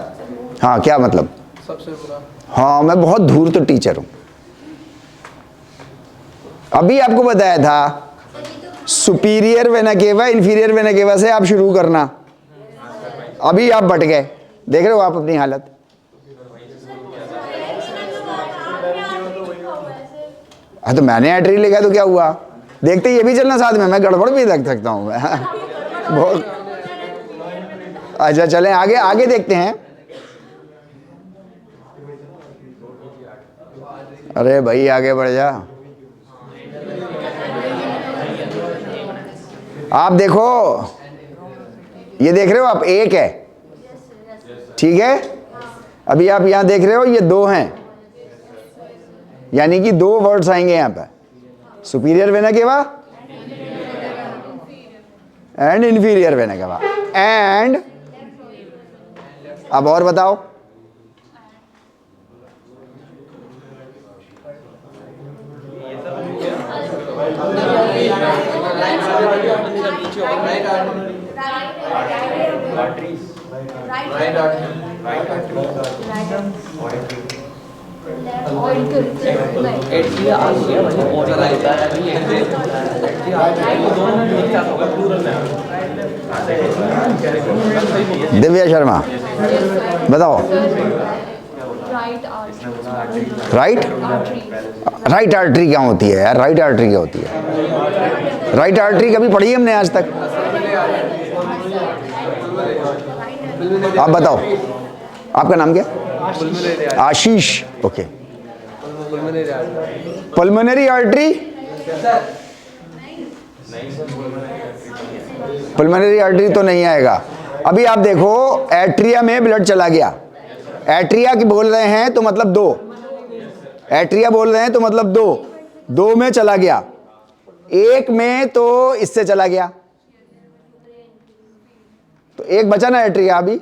हाँ, क्या मतलब? सबसे बुरा। हाँ, मैं बहुत धूर्त टीचर हूँ। अभी आपको बताया था superior vena cava, inferior vena cava से आप शुरू करना। अभी आप बट गए, देख रहे हो आप अपनी हालत। हाँ, तो मैंने आर्टरी लिखा तो क्या हुआ? देखते ये भी चलना साथ में, मैं गड़बड़ भी देख सकता हूँ मैं। बहुत अच्छा, चलें आगे, आगे देखते हैं। अरे भाई आगे बढ़ जा। आप देखो, ये देख रहे हो आप, एक है, ठीक है। अभी आप यहां देख रहे हो ये दो हैं, यानी कि दो वर्ड्स आएंगे यहां पर, superior vena cava and inferior vena cava. And अब और बताओ। दिव्या शर्मा बताओ। राइट राइट आर्टरी क्या होती है यार? राइट आर्टरी क्या होती है? राइट आर्टरी कभी पढ़ी हमने आज तक? आप बताओ, आपका नाम क्या? Ashish. Okay, pulmonary artery. Pulmonary artery तो नहीं आएगा। अभी आप देखो, एट्रिया में ब्लड चला गया। एट्रिया की बोल रहे हैं तो मतलब दो, एट्रिया बोल रहे हैं तो मतलब दो, दो में चला गया, एक में तो इससे चला गया, तो एक बचा ना एट्रिया। अभी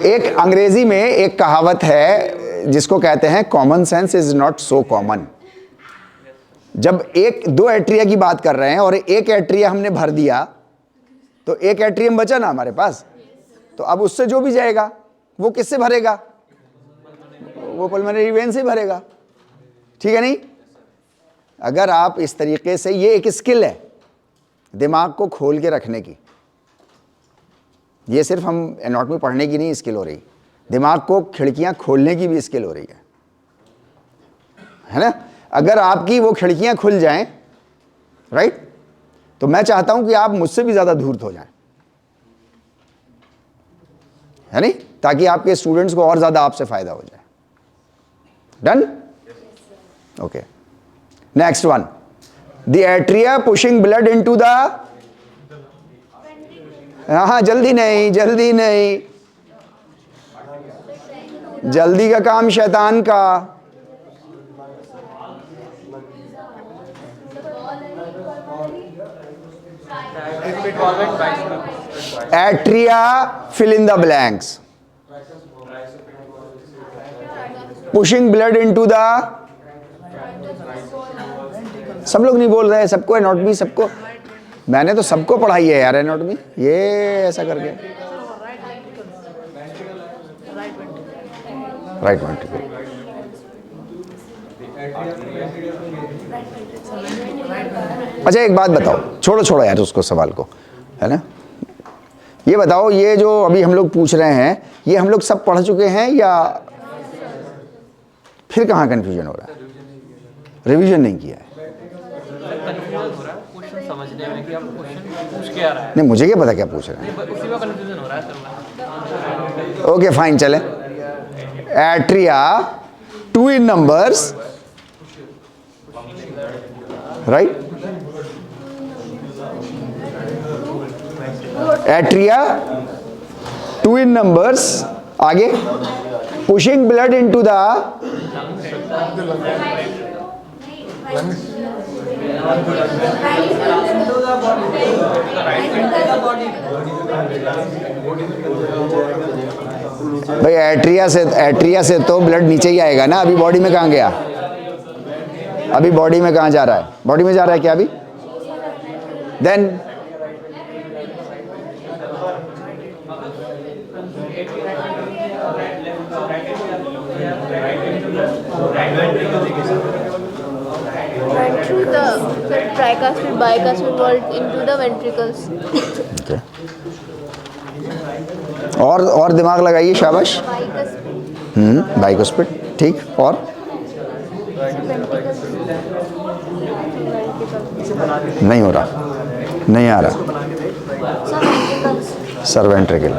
एक अंग्रेजी में एक कहावत है जिसको कहते हैं common sense is not so common. जब एक दो एट्रिया की बात कर रहे हैं और एक एट्रिया हमने भर दिया तो एक एट्रियम बचा ना हमारे पास, तो अब उससे जो भी जाएगा वो किससे भरेगा? वो पल्मोनरी वेन से भरेगा, ठीक है नहीं? अगर आप इस तरीके से, ये एक स्किल है दिमाग को खोल के रखने की। ये सिर्फ हम एनाटॉमी पढ़ने की नहीं स्किल हो रही, दिमाग को खिड़कियां खोलने की भी स्किल हो रही है ना? अगर आपकी वो खिड़कियां खुल जाएं, राइट, तो मैं चाहता हूं कि आप मुझसे भी ज्यादा धूर्त हो जाएं, है नहीं? ताकि आपके स्टूडेंट्स को और ज्यादा आपसे फायदा हो जाए। Done? Okay, next one, the atria pushing blood into the, हाँ जल्दी नहीं, जल्दी नहीं, जल्दी का काम शैतान का। Atria fill in the blanks, pushing blood into the, सब लोग नहीं बोल रहे, सबको एनाटॉमी, सबको मैंने तो सबको पढ़ाई है यार एनाटॉमी, ये ऐसा करके। राइट वेंट्रिकल, अच्छा एक बात बताओ, छोड़ो यार उसको, सवाल को, है ना। ये बताओ, ये जो अभी हम लोग पूछ रहे हैं, ये हम लोग सब पढ़ चुके हैं या फिर कहाँ कन्फ्यूजन हो रहा है? रिवीजन नहीं किया है। कंफ्यूजन हो रहा है क्वेश्चन समझने में कि आप क्वेश्चन पूछ के आ रहा है, नहीं, मुझे क्या पता क्या पूछ रहे हैं। उसी में कंफ्यूजन हो रहा है सर। ओके फाइन, चले। Atria 2 in numbers, right. Atria 2 in numbers, आगे पुशिंग ब्लड इनटू द भाई एट्रिया से तो ब्लड नीचे ही आएगा ना। अभी बॉडी में कहाँ गया? अभी बॉडी में कहाँ जा रहा है? बॉडी में जा रहा है क्या अभी? Then Went through the tricuspid bicuspid vault into the ventricles. और दिमाग लगाइए, शाबाश। Bicuspid. बाइकोस्पिड, ठीक। और Ventricles. नहीं हो रहा, नहीं आ रहा। Some ventricles. सर वेंट्रिकल,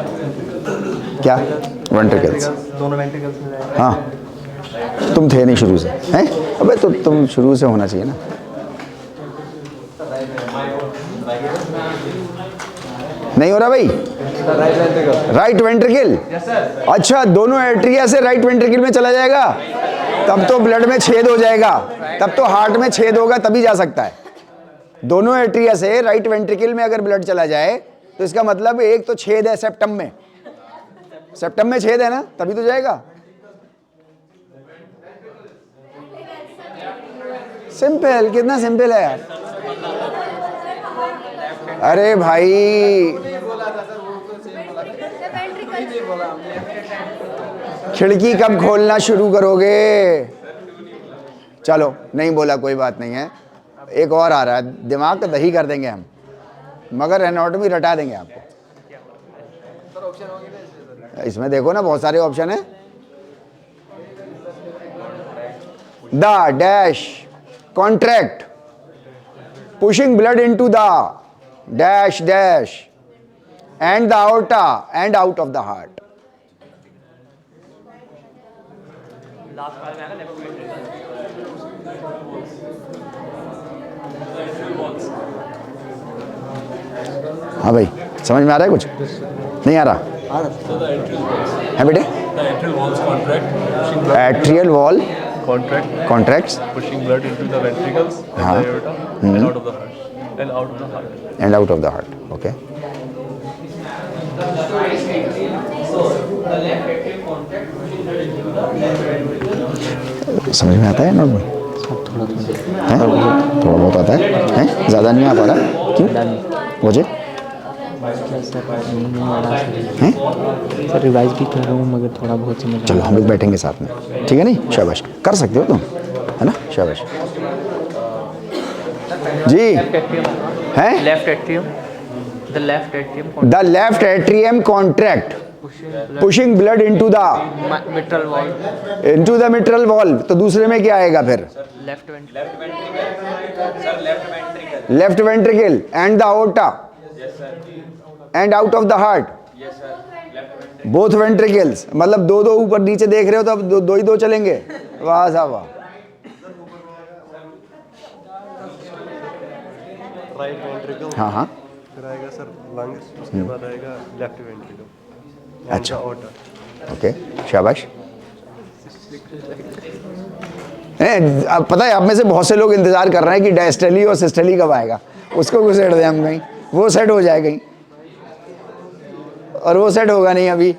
क्या वेंट्रिकल्स? दोनों वेंट्रिकल्स में जाएगा। हाँ, तुम थे नहीं शुरू से, हैं? अबे तो तुम शुरू से होना चाहिए ना। नहीं हो रहा भाई? Right ventricle. अच्छा, दोनों एट्रिया से राइट वेंट्रिकल में चला जाएगा, तब तो ब्लड में छेद हो जाएगा, तब तो हार्ट में छेद होगा, तभी जा सकता है। दोनों एट्रिया से राइट वेंट्रिकल में अगर ब्लड चला जाए तो इसका मतलब एक तो छेद है सेप्टम में, सेप्टम में छेद है ना, तभी तो जाएगा। सिंपल, कितना सिंपल है यार। अरे भाई, खिड़की कब खोलना शुरू करोगे? चलो, नहीं बोला, कोई बात नहीं है। एक और आ रहा है, दिमाग का दही कर देंगे हम, मगर एनाटॉमी रटा देंगे आपको। इसमें देखो ना, बहुत सारे ऑप्शन है। The dash contract pushing blood into the dash dash and the aorta and out of the heart. Last बार में आना लेफ्ट वेंट्रिकल। हाँ भाई, समझ में आ रहा है? कुछ नहीं आ रहा है बेटे? atrial walls contract, pushing blood, atrial wall contracts, contracts pushing blood into the ventricles and हाँ. the aorta and out of the heart. And out of the heart. And out of the heart. Okay, समझ में आता है normal? थोड़ा बहुत आता है, हैं? ज़्यादा नहीं आ पा रहा, क्यों? मुझे हैं? सर रिवाइज भी कर रहा हूँ मगर थोड़ा बहुत समझ चलो हम लोग बैठेंगे साथ में, ठीक है? नहीं, शाबाश, कर सकते हो तुम, है ना? शाबाश जी। हैं? Left atrium, the left atrium the left atrium contract pushing blood into the mitral valve, mitral valve. तो दूसरे में क्या आएगा फिर? Left ventricle, left ventricle and the aorta and out of the heart. Both ventricles, मतलब दो दो ऊपर नीचे देख रहे हो तो अब दो ही दो चलेंगे। वाह साहब वाह। Right ventricle. हाँ हाँ, फिर आएगा सर lungs, उसके बाद आएगा left ventricle. And अच्छा। the aorta. ओके, शाबाश। अब पता है, आप में से बहुत से लोग इंतजार कर रहे हैं कि डायस्टली और सिस्टली कब आएगा, उसको घुसेड़ दें हम कहीं, वो सेट हो जाए कहीं, और वो सेट होगा नहीं अभी।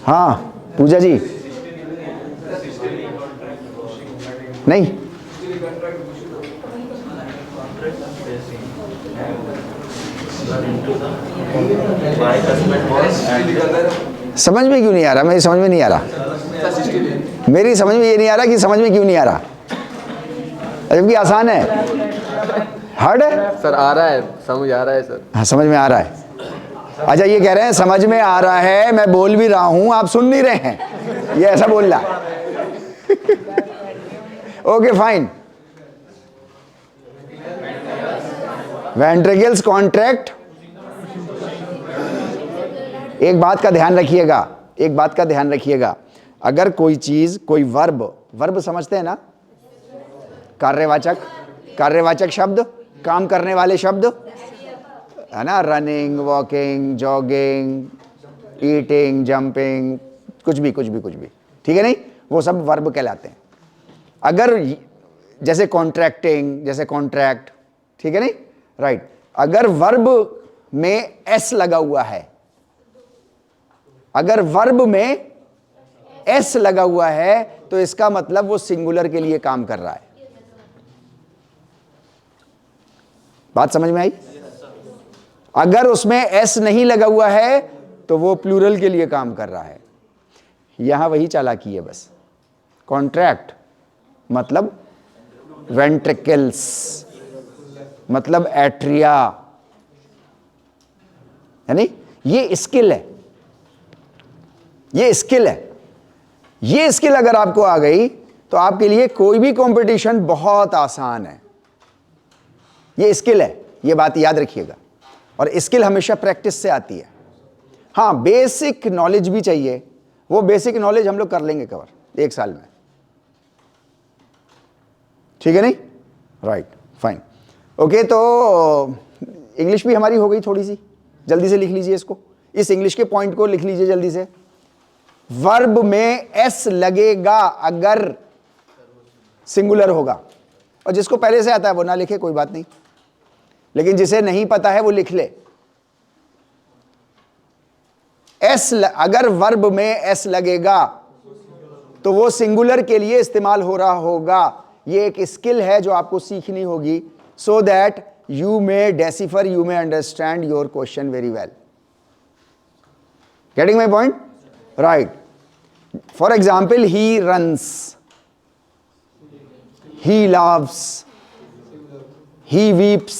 हाँ पूजा जी, नहीं bicuspid walls and समझ में क्यों नहीं आ रहा? मेरी समझ में नहीं आ रहा, मेरी समझ में ये नहीं आ रहा कि समझ में क्यों नहीं आ रहा, जबकि आसान है। हार्ड है सर, आ रहा है, समझ आ रहा है सर। हाँ, समझ में आ रहा है। अच्छा, ये कह रहे हैं समझ में आ रहा है, मैं बोल भी रहा हूं, आप सुन नहीं रहे हैं, ये ऐसा बोल रहा है। Okay fine. Ventricles contract. एक बात का ध्यान रखिएगा, एक बात का ध्यान रखिएगा, अगर कोई चीज, कोई वर्ब समझते हैं ना, कार्यवाचक, कार्यवाचक शब्द, काम करने वाले शब्द है ना, running, walking, jogging, eating, jumping, कुछ भी, ठीक है नहीं, वो सब वर्ब कहलाते हैं। अगर जैसे कॉन्ट्रैक्टिंग, जैसे कॉन्ट्रैक्ट, ठीक है नहीं, राइट। अगर वर्ब में एस लगा हुआ है, अगर वर्ब में एस लगा हुआ है तो इसका मतलब वो सिंगुलर के लिए काम कर रहा है। बात समझ में आई? अगर उसमें एस नहीं लगा हुआ है तो वो प्लूरल के लिए काम कर रहा है। यहां वही चालाकी है बस। कॉन्ट्रैक्ट मतलब वेंट्रिकल्स, मतलब एट्रिया, यानी ये स्किल है, ये स्किल है। ये स्किल अगर आपको आ गई तो आपके लिए कोई भी कंपटीशन बहुत आसान है। ये स्किल है, ये बात याद रखिएगा। और स्किल हमेशा प्रैक्टिस से आती है। हाँ, बेसिक नॉलेज भी चाहिए, वो बेसिक नॉलेज हम लोग कर लेंगे कवर 1 साल में, ठीक है नहीं, राइट, फाइन, ओके। तो इंग्लिश भी हमारी हो गई थोड़ी सी, जल्दी से लिख लीजिए इसको, इस इंग्लिश के पॉइंट को लिख लीजिए जल्दी से। वर्ब में एस लगेगा अगर सिंगुलर होगा, और जिसको पहले से आता है वो ना लिखे, कोई बात नहीं, लेकिन जिसे नहीं पता है वो लिख ले। अगर वर्ब में एस लगेगा तो वो सिंगुलर के लिए इस्तेमाल हो रहा होगा। ये एक स्किल है जो आपको सीखनी होगी, so that you may decipher, you may understand your question very well. Getting my point? Right. For example, he runs, he loves, he weeps,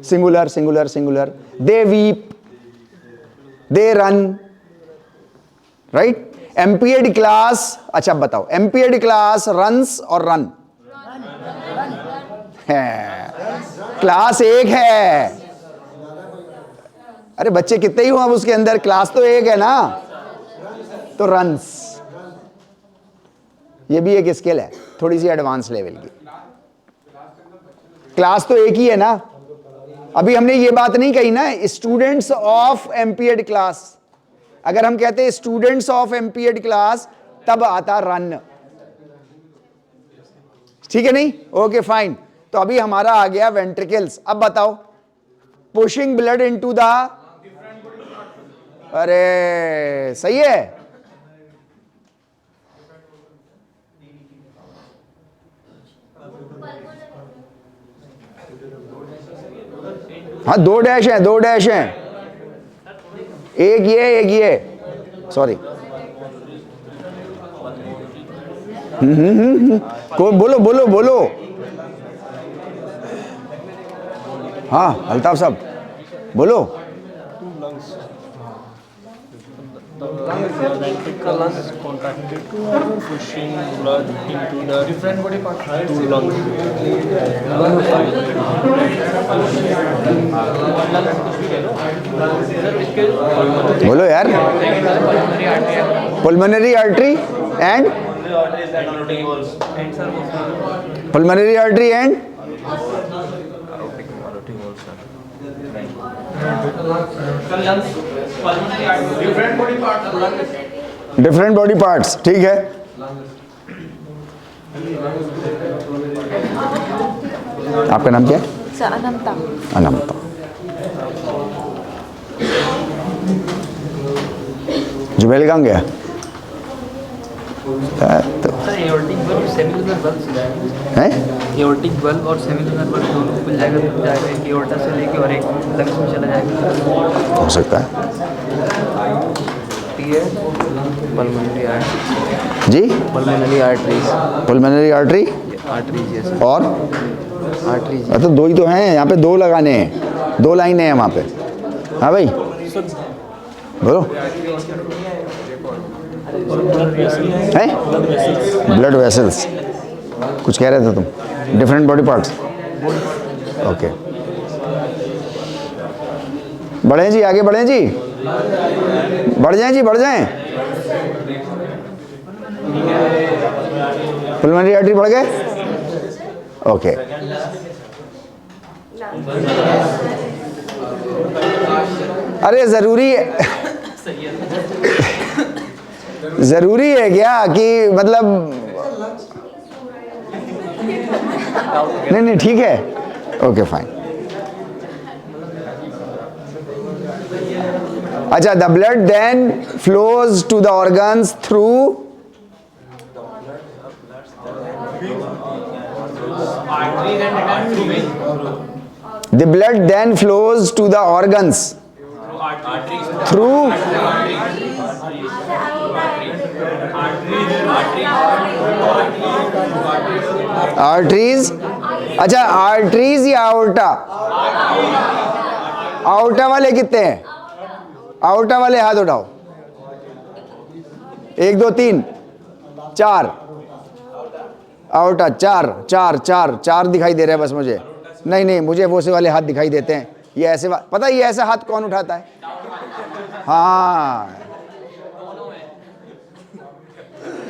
singular, singular, singular, they weep, they run, right? MP.Ed class, अच्छा बताओ, MP.Ed class runs और run? Class एक है। अरे बच्चे कितने ही हो अब उसके अंदर, क्लास तो एक है ना, तो रन्स, ये भी एक स्किल है, थोड़ी सी एडवांस लेवल की। क्लास तो एक ही है ना, अभी हमने ये बात नहीं कही ना, स्टूडेंट्स ऑफ MP.Ed क्लास। अगर हम कहते हैं स्टूडेंट्स ऑफ MP.Ed क्लास, तब आता रन, ठीक है नहीं, ओके फाइन। तो अभी हमारा आ गया वेंट्रिकल्स। अब बताओ, पुशिंग ब्लड इनटू द, अरे सही है, हाँ, 2 डैश हैं, 2 डैश हैं, एक ये, सॉरी। बोलो बोलो बोलो, हाँ अल्ताफ साहब बोलो। Ventricle lungs contracted, pushing blood into the different body parts. 2 lungs. बोलो यार। Pulmonary artery and pulmonary artery and different body parts, ठीक है। आपका नाम क्या है? अनंता। अनंता। जुबेल कहाँ गया? तो एओर्टिक बल्ब, सेमिलुनर बल्ब है, एओर्टिक बल्ब और सेमिलुनर बल्ब दोनों खुल जाएगा, एक एओर्टा से लेके और एक लंग्स में चला जाएगा। हो सकता है। आर्टरी है, पल्मोनरी आर्टरी, जी pulmonary arteries, pulmonary artery arteries yes और आर्टरीज। तो दो ही तो हैं यहाँ पे, दो लगाने हैं, दो लाइनें हैं वहाँ पे। हाँ भाई बोलो हैं ब्लड वेसल्स कुछ कह रहे थे तुम, डिफरेंट बॉडी पार्ट्स। ओके बढ़ें जी, आगे बढ़ें जी, बढ़ जाएं जी, बढ़ जाएं। पुलमोनरी आर्टरी बढ़ गए। ओके अरे ज़रूरी है ज़रूरी है क्या कि मतलब नहीं ठीक है, ओके फाइन। अच्छा, the blood then flows to the organs through the blood then flows to the organs through arteries। अच्छा आर्टरीज या आउटा? आउटा वाले कितने हैं? आउटा वाले हाथ उठाओ, 1 2 3 4। आउटा चार दिखाई दे रहा है बस मुझे। नहीं मुझे वो से वाले हाथ दिखाई देते हैं, ये ऐसे पता है ये ऐसा हाथ कौन उठाता है? हाँ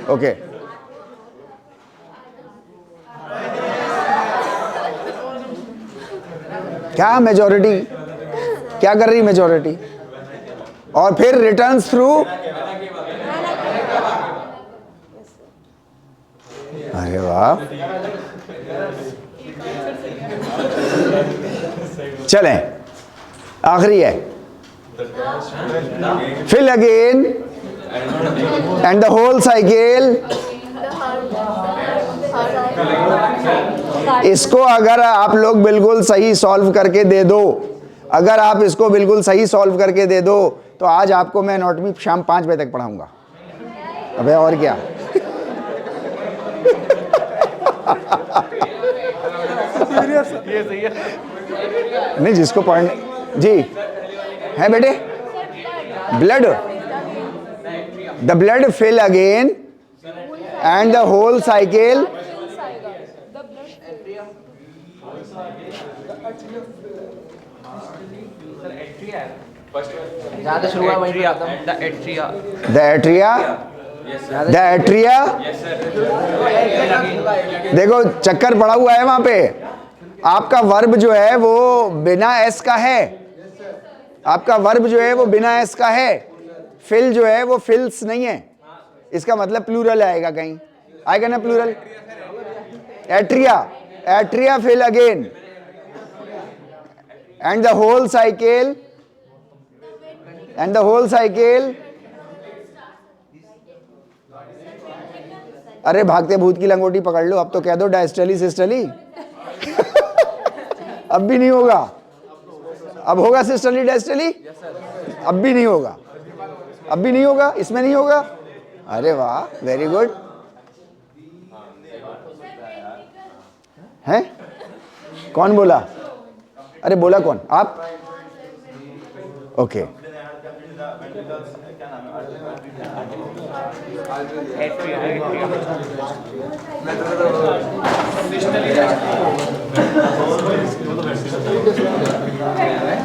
ओके क्या मेजॉरिटी क्या कर रही मेजॉरिटी? और फिर रिटर्न्स थ्रू, अरे वाह, चलें आखिरी है। Fill again and the whole cycle. इसको अगर आप लोग बिल्कुल सही सॉल्व करके दे दो, अगर आप इसको बिल्कुल सही सॉल्व करके दे दो तो आज आपको मैं एनाटॉमी शाम 5 बजे तक पढ़ाऊंगा। अबे और क्या ये सही है। नहीं जिसको पढ़ने जी है बेटे, blood the blood fill again and the whole cycle. ज़्यादा शुरुआत वहीं पे खत्म। द एट्रिया देखो चक्कर पड़ा हुआ है वहां पे। आपका वर्ब जो है वो बिना एस का है, आपका वर्ब जो है वो बिना एस का है। फिल जो है वो फिल्स नहीं है, इसका मतलब प्लूरल आएगा, कहीं आएगा ना plural. Atria fill again and the whole cycle अरे भागते भूत की लंगोटी पकड़ लो, अब तो कह दो डायस्टली सिस्टली। अब भी नहीं होगा, अब होगा सिस्टली डायस्टली? अब भी नहीं होगा, अब भी नहीं होगा, इसमें नहीं होगा। अरे वाह, वेरी गुड। हैं कौन बोला? अरे बोला कौन? आप? ओके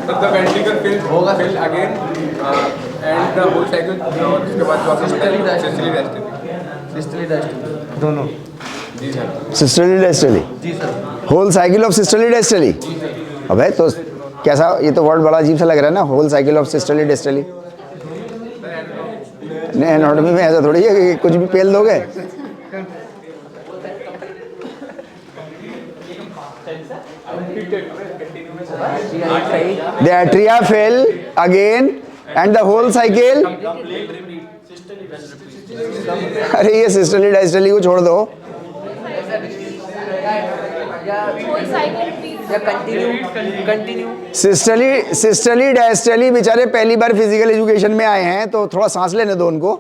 तब the ventricle fill again and the whole cycle. उसके बाद सिस्टली डायस्टली दोनों। जी सर। सिस्टली डायस्टली, जी sir. Whole cycle of systole diastole. अबे तो कैसा, ये तो वर्ड बड़ा अजीब सा लग रहा है ना, whole cycle of systole diastole. नहीं एनाटॉमी में ऐसा थोड़ी है कि कुछ भी पेल दोगे। The atria fill again and the whole cycle। अरे ये सिस्टली डायस्टली को छोड़ दो। Whole cycle repeats systole diastole बेचारे पहली बार फिजिकल एजुकेशन में आए हैं, तो थोड़ा सांस लेने दो उनको,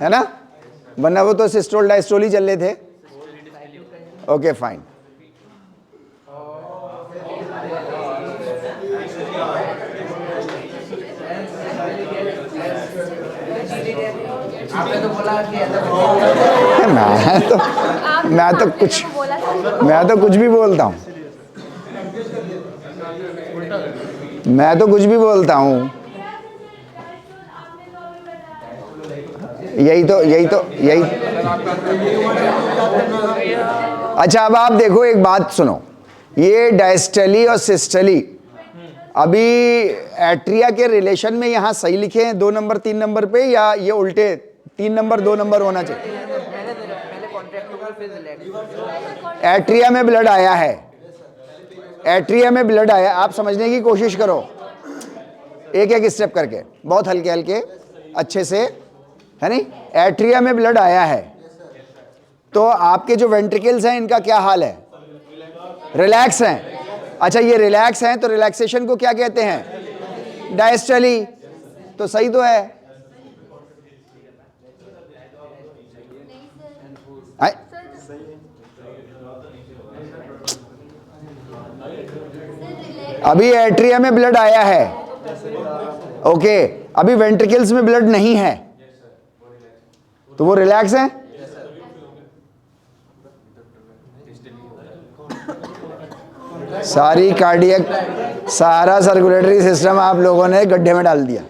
है ना, वरना वो तो सिस्टोल डायस्टोल ही चल रहे थे। Okay fine. मैं तो कुछ भी बोलता हूँ, मैं तो कुछ भी बोलता हूँ। यही अच्छा, अब आप देखो, एक बात सुनो, ये डायस्टली और सिस्टली अभी एट्रिया के रिलेशन में यहाँ सही लिखे हैं 2 नंबर 3 नंबर पे, या ये उल्टे 3 नंबर 2 नंबर होना चाहिए? एट्रिया में ब्लड आया है, एट्रिया में ब्लड आया, आप समझने की कोशिश करो एक एक स्टेप करके, बहुत हल्के हल्के अच्छे से, है नहीं। एट्रिया में ब्लड आया है, तो आपके जो वेंट्रिकल्स हैं इनका क्या हाल है? रिलैक्स हैं। अच्छा, ये रिलैक्स हैं, तो रिलैक्सेशन को क्या कहते हैं? डायस्टली। तो सही तो है। अभी एट्रिया में ब्लड आया है, ओके, अभी वेंट्रिकल्स में ब्लड नहीं है, तो वो रिलैक्स है। सारी कार्डियक, सारा सर्कुलेटरी सिस्टम आप लोगों ने गड्ढे में डाल दिया।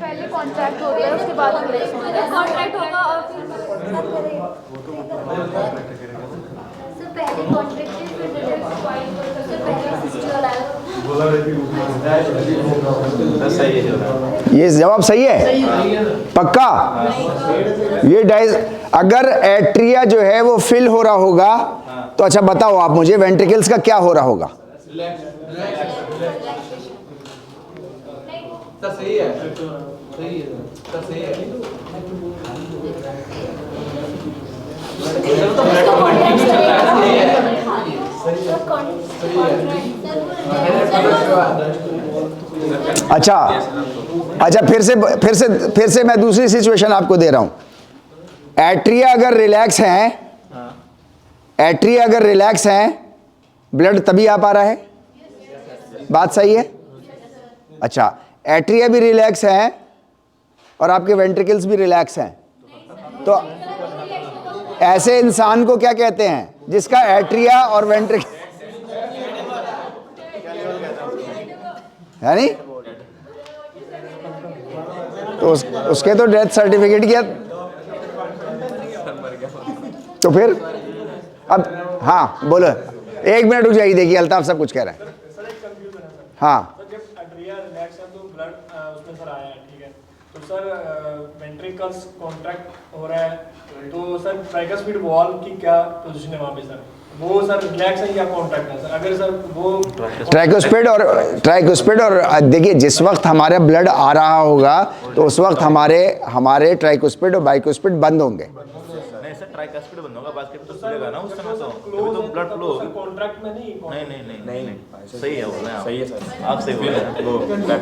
पहले कॉन्ट्रैक्ट हो गया, उसके बाद कॉन्ट्रैक्ट होगा और फिर ये जवाब सही है पक्का? ये अगर एट्रिया जो है वो फिल हो रहा होगा, तो अच्छा बताओ आप मुझे, वेंट्रिकल्स का क्या हो रहा होगा? सही है, सही है, सही है। अच्छा अच्छा, फिर से मैं दूसरी सिचुएशन आपको दे रहा हूं। एट्रिया अगर रिलैक्स हैं, एट्रिया अगर रिलैक्स हैं, ब्लड तभी आ पा रहा है, बात सही है? अच्छा, एट्रिया भी रिलैक्स हैं और आपके वेंट्रिकल्स भी रिलैक्स हैं, तो ऐसे इंसान को क्या कहते हैं जिसका एट्रिया और वेंट्रिकल, है नहीं? तो उसके तो डेथ सर्टिफिकेट किया, तो फिर अब हाँ बोलो, 1 मिनट रुक जाइए, देखिए अल्ताफ सब कुछ कह रहे हैं। हाँ, तो सर वेंट्रिकल्स कॉन्ट्रैक्ट हो रहा है, तो सर ट्राइकस्पिड वॉल्व की क्या पोजीशन है वहाँ पे सर? वो सर रिलैक्स है या कॉन्ट्रैक्ट है सर? अगर सर वो ट्राइकोस्पिड और देखिए, जिस वक्त हमारा ब्लड आ रहा होगा तो उस वक्त हमारे ट्राइकोस्पिड और बाइकोस्पिड बंद होंगे। नहीं सर, ट्राइकस्पिड बंद होगा, बास्केट तो खुलेगा ना उस समय, तो ब्लड फ्लो होगा। कॉन्ट्रैक्ट में नहीं सही है, बोल रहे हैं, सही है सर, आप सही बोल रहे हैं, वो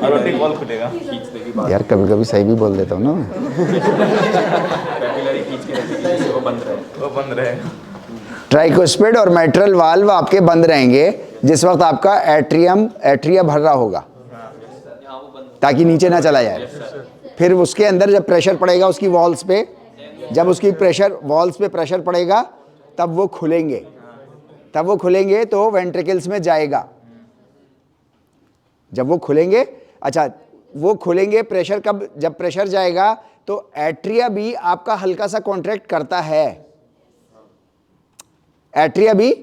एरोटिक वॉल्व खुलेगा। यार कभी कभी सही भी बोल देता हूँ ना मैं। कैपिलरी खींच के रखेगी, वो बंद रहे। ट्राइकोस्पिड और माइट्रल वाल्व आपके बंद रहेंगे जिस वक्त आपका एट्रिया भर रहा होगा, ताकि नीचे ना चला जाए। फिर उसके अंदर जब प्रेशर पड़ेगा उसकी वॉल्स पे, जब उसकी वॉल्स पे प्रेशर पड़ेगा तब वो खुलेंगे, तो वेंट्रिकल्स में जाएगा। जब वो खुलेंगे, अच्छा वो खुलेंगे, प्रेशर कब, जब प्रेशर जाएगा तो एट्रिया भी आपका हल्का सा कॉन्ट्रैक्ट करता है, एट्रिया भी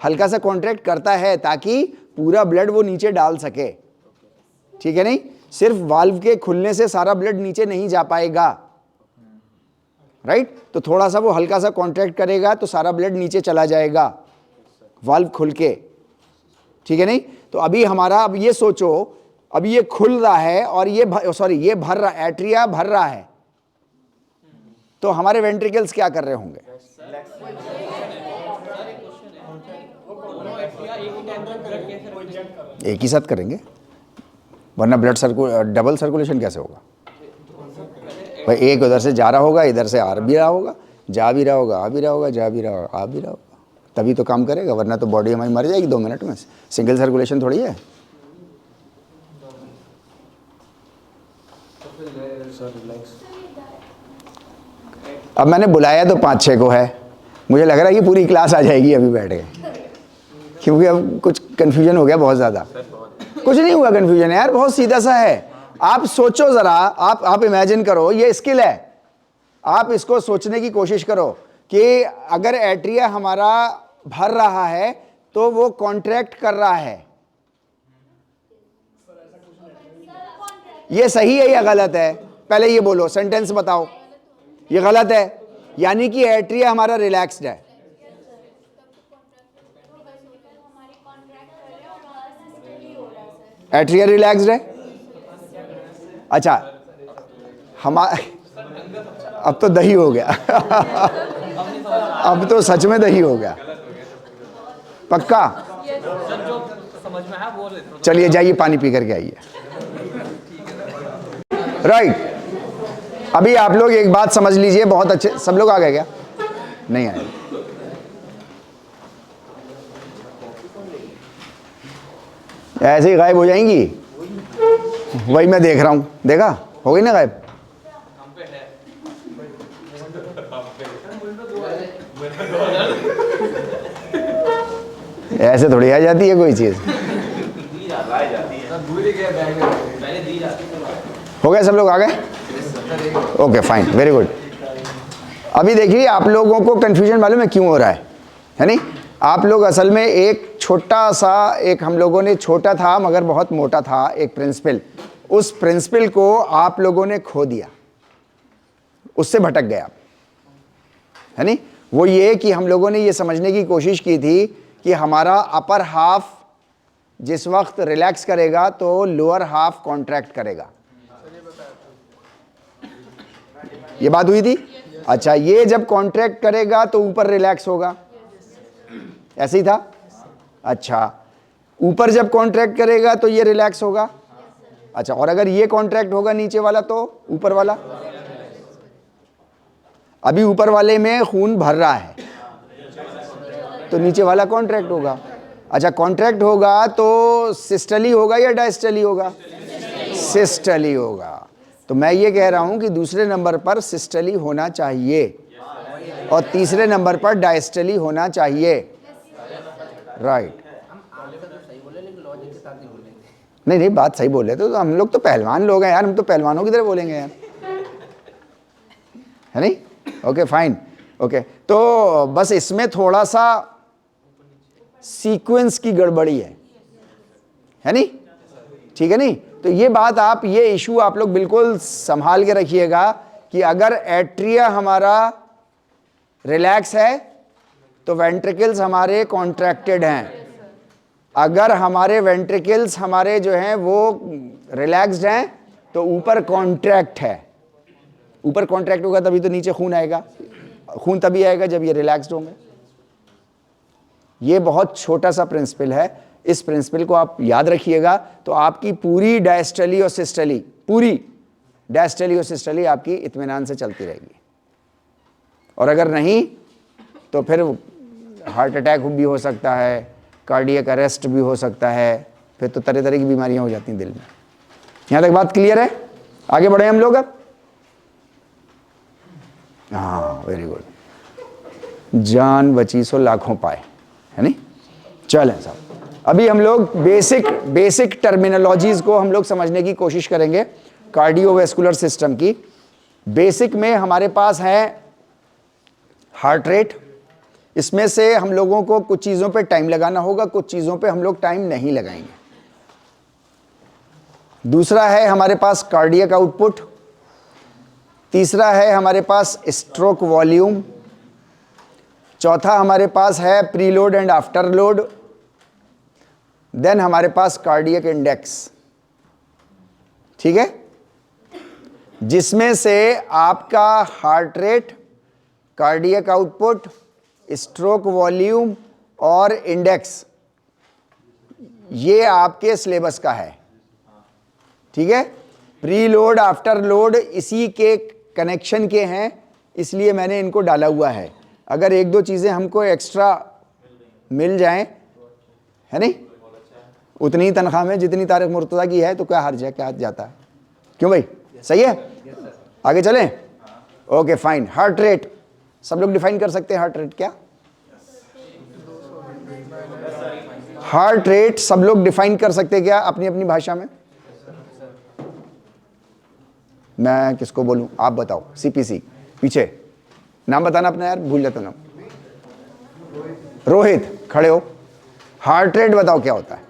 हल्का सा कॉन्ट्रैक्ट करता है ताकि पूरा ब्लड वो नीचे डाल सके, ठीक है नहीं? सिर्फ वाल्व के खुलने से सारा ब्लड नीचे नहीं जा पाएगा, राइट? तो थोड़ा सा वो हल्का सा कॉन्ट्रैक्ट करेगा तो सारा ब्लड नीचे चला जाएगा वाल्व खुल के, ठीक है नहीं? तो अभी हमारा, अब ये सोचो, अभी ये खुल रहा है और ये भर रहा, एट्रिया भर रहा है, तो हमारे वेंट्रिकल्स क्या कर रहे होंगे? एक ही साथ करेंगे, वरना डबल सर्कुलेशन कैसे होगा भाई? एक उधर से जा रहा होगा, इधर से आ भी रहा होगा, जा भी रहा होगा, आ भी रहा होगा, जा भी रहा होगा, आ भी रहा होगा, तभी तो काम करेगा, वरना तो बॉडी हमारी मर जाएगी 2 मिनट में। सिंगल सर्कुलेशन थोड़ी है। अब मैंने बुलाया तो 5-6 को है, मुझे लग रहा है कि पूरी क्लास आ जाएगी अभी बैठ के, क्योंकि अब कुछ कन्फ्यूजन हो गया बहुत ज़्यादा। कुछ नहीं हुआ कन्फ्यूजन यार, बहुत सीधा सा है। आप सोचो ज़रा, आप इमेजिन करो, ये स्किल है, आप इसको सोचने की कोशिश करो कि अगर एट्रिया हमारा भर रहा है तो वो कॉन्ट्रैक्ट कर रहा है, ये सही है या गलत है? पहले ये बोलो, सेंटेंस बताओ, ये गलत है, यानी कि एट्रिया हमारा रिलैक्स्ड है। एट्रिया रिलैक्स्ड है। अच्छा, अब तो दही हो गया अब तो सच में दही हो गया, पक्का? चलिए जाइए पानी पी करके आइए। राइट, अभी आप लोग एक बात समझ लीजिए, बहुत अच्छे। सब लोग आ गए क्या? नहीं आए? ऐसे ही गायब हो जाएंगी, वही मैं देख रहा हूं। देखा, हो गई ना गायब। ऐसे थोड़ी आ जाती है कोई चीज। हो गए, सब लोग आ गए? Okay fine, very good. अभी देखिए, आप लोगों को कंफ्यूजन मालूम है क्यों हो रहा है नहीं? आप लोग असल में एक छोटा सा, एक हम लोगों ने छोटा था मगर बहुत मोटा था एक प्रिंसिपल, उस प्रिंसिपल को आप लोगों ने खो दिया, उससे भटक गया, है नहीं? वो ये कि हम लोगों ने ये समझने की कोशिश की थी कि हमारा अपर हाफ जिस वक्त रिलैक्स करेगा तो लोअर हाफ कॉन्ट्रैक्ट करेगा। ये बात हुई थी? अच्छा, ये जब कॉन्ट्रैक्ट करेगा तो ऊपर रिलैक्स होगा, ऐसे ही था? अच्छा, ऊपर जब कॉन्ट्रैक्ट करेगा तो ये रिलैक्स होगा। अच्छा, और अगर ये कॉन्ट्रैक्ट होगा नीचे वाला तो ऊपर वाला? अभी ऊपर वाले में खून भर रहा है तो नीचे वाला कॉन्ट्रैक्ट होगा। अच्छा, कॉन्ट्रैक्ट होगा तो सिस्टली होगा या डायस्टली होगा? सिस्टली होगा। तो मैं ये कह रहा हूं कि दूसरे नंबर पर सिस्टली होना चाहिए और तीसरे नंबर पर डायस्टली होना चाहिए। राइट, नहीं, बात सही बोले तो हम लोग तो पहलवान लोग हैं यार, हम तो पहलवानों की तरह बोलेंगे यार, है नहीं? Okay fine, okay. तो बस इसमें थोड़ा सा सीक्वेंस की गड़बड़ी है नहीं? ठीक है नहीं? तो ये बात आप, ये इशू आप लोग बिल्कुल संभाल के रखिएगा कि अगर एट्रिया हमारा रिलैक्स है तो वेंट्रिकल्स हमारे कॉन्ट्रैक्टेड हैं। अगर हमारे वेंट्रिकल्स हमारे जो हैं वो रिलैक्स्ड हैं तो ऊपर कॉन्ट्रैक्ट है। ऊपर कॉन्ट्रैक्ट होगा तभी तो नीचे खून आएगा, खून तभी आएगा जब ये रिलैक्स्ड होंगे। ये बहुत छोटा सा प्रिंसिपल है, इस प्रिंसिपल को आप याद रखिएगा तो आपकी पूरी डायस्टली और सिस्टली, पूरी डायस्टली और सिस्टली आपकी इत्मीनान से चलती रहेगी। और अगर नहीं तो फिर हार्ट अटैक भी हो सकता है, कार्डियक अरेस्ट भी हो सकता है, फिर तो तरह तरह की बीमारियां हो जाती हैं दिल में। यहां तक बात क्लियर है? आगे बढ़े हम लोग अब। हाँ, वेरी गुड। जान बची सो लाखों पाए, है नहीं? चलें साहब, अभी हम लोग बेसिक टर्मिनोलॉजीज को हम लोग समझने की कोशिश करेंगे कार्डियोवैस्कुलर सिस्टम की। बेसिक में हमारे पास है हार्ट रेट। इसमें से हम लोगों को कुछ चीज़ों पे टाइम लगाना होगा, कुछ चीज़ों पे हम लोग टाइम नहीं लगाएंगे। दूसरा है हमारे पास कार्डियक आउटपुट। तीसरा है हमारे पास स्ट्रोक वॉल्यूम। चौथा हमारे पास है preload and after load. Then हमारे पास कार्डियक इंडेक्स, ठीक है, जिसमें से आपका heart rate, cardiac output, stroke volume और इंडेक्स ये आपके सिलेबस का है, ठीक है। प्री लोड आफ्टर लोड इसी के कनेक्शन के हैं, इसलिए मैंने इनको डाला हुआ है। अगर एक दो चीज़ें हमको एक्स्ट्रा मिल जाएं, है नहीं, उतनी ही तनख्वाह में जितनी तारिक मुर्तज़ा की है, तो क्या हर्ज है, क्या जाता है, क्यों भाई, सही है। आगे चलें, ओके फाइन। हार्ट रेट सब लोग डिफाइन कर सकते हैं, हार्ट रेट क्या, हार्ट रेट सब लोग डिफाइन कर सकते हैं क्या अपनी अपनी भाषा में। मैं किसको बोलूं, आप बताओ। सीपीसी पीछे नाम बताना अपना यार, भूल जाता नाम। रोहित खड़े हो, हार्ट रेट बताओ क्या होता है।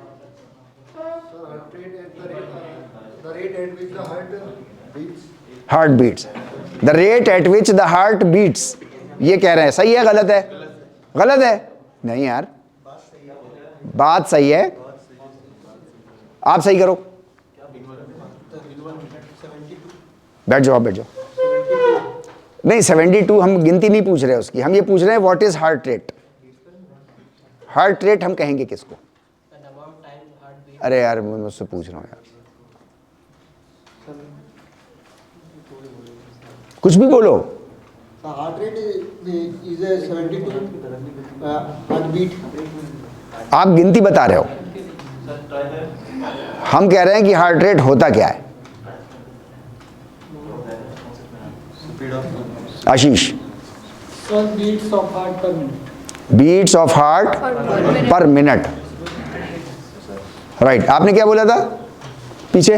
Heart beats, the rate at which the heart beats, ये कह रहे हैं, सही है गलत है, गलत है, नहीं यार बात सही है, आप सही करो, बैठ जाओ, आप बैठ जाओ। नहीं 72 हम गिनती नहीं पूछ रहे उसकी, हम ये पूछ रहे हैं what is heart rate. Heart rate हम कहेंगे किसको, अरे यार मैं मुझसे पूछ रहा हूँ यार, कुछ भी बोलो। Heart rate is 72 heart beat. आप गिनती बता रहे हो, हम कह रहे हैं कि हार्ट रेट होता क्या है। Ashish, beats of heart per minute. Beats of heart per minute, right. आपने क्या बोला था पीछे,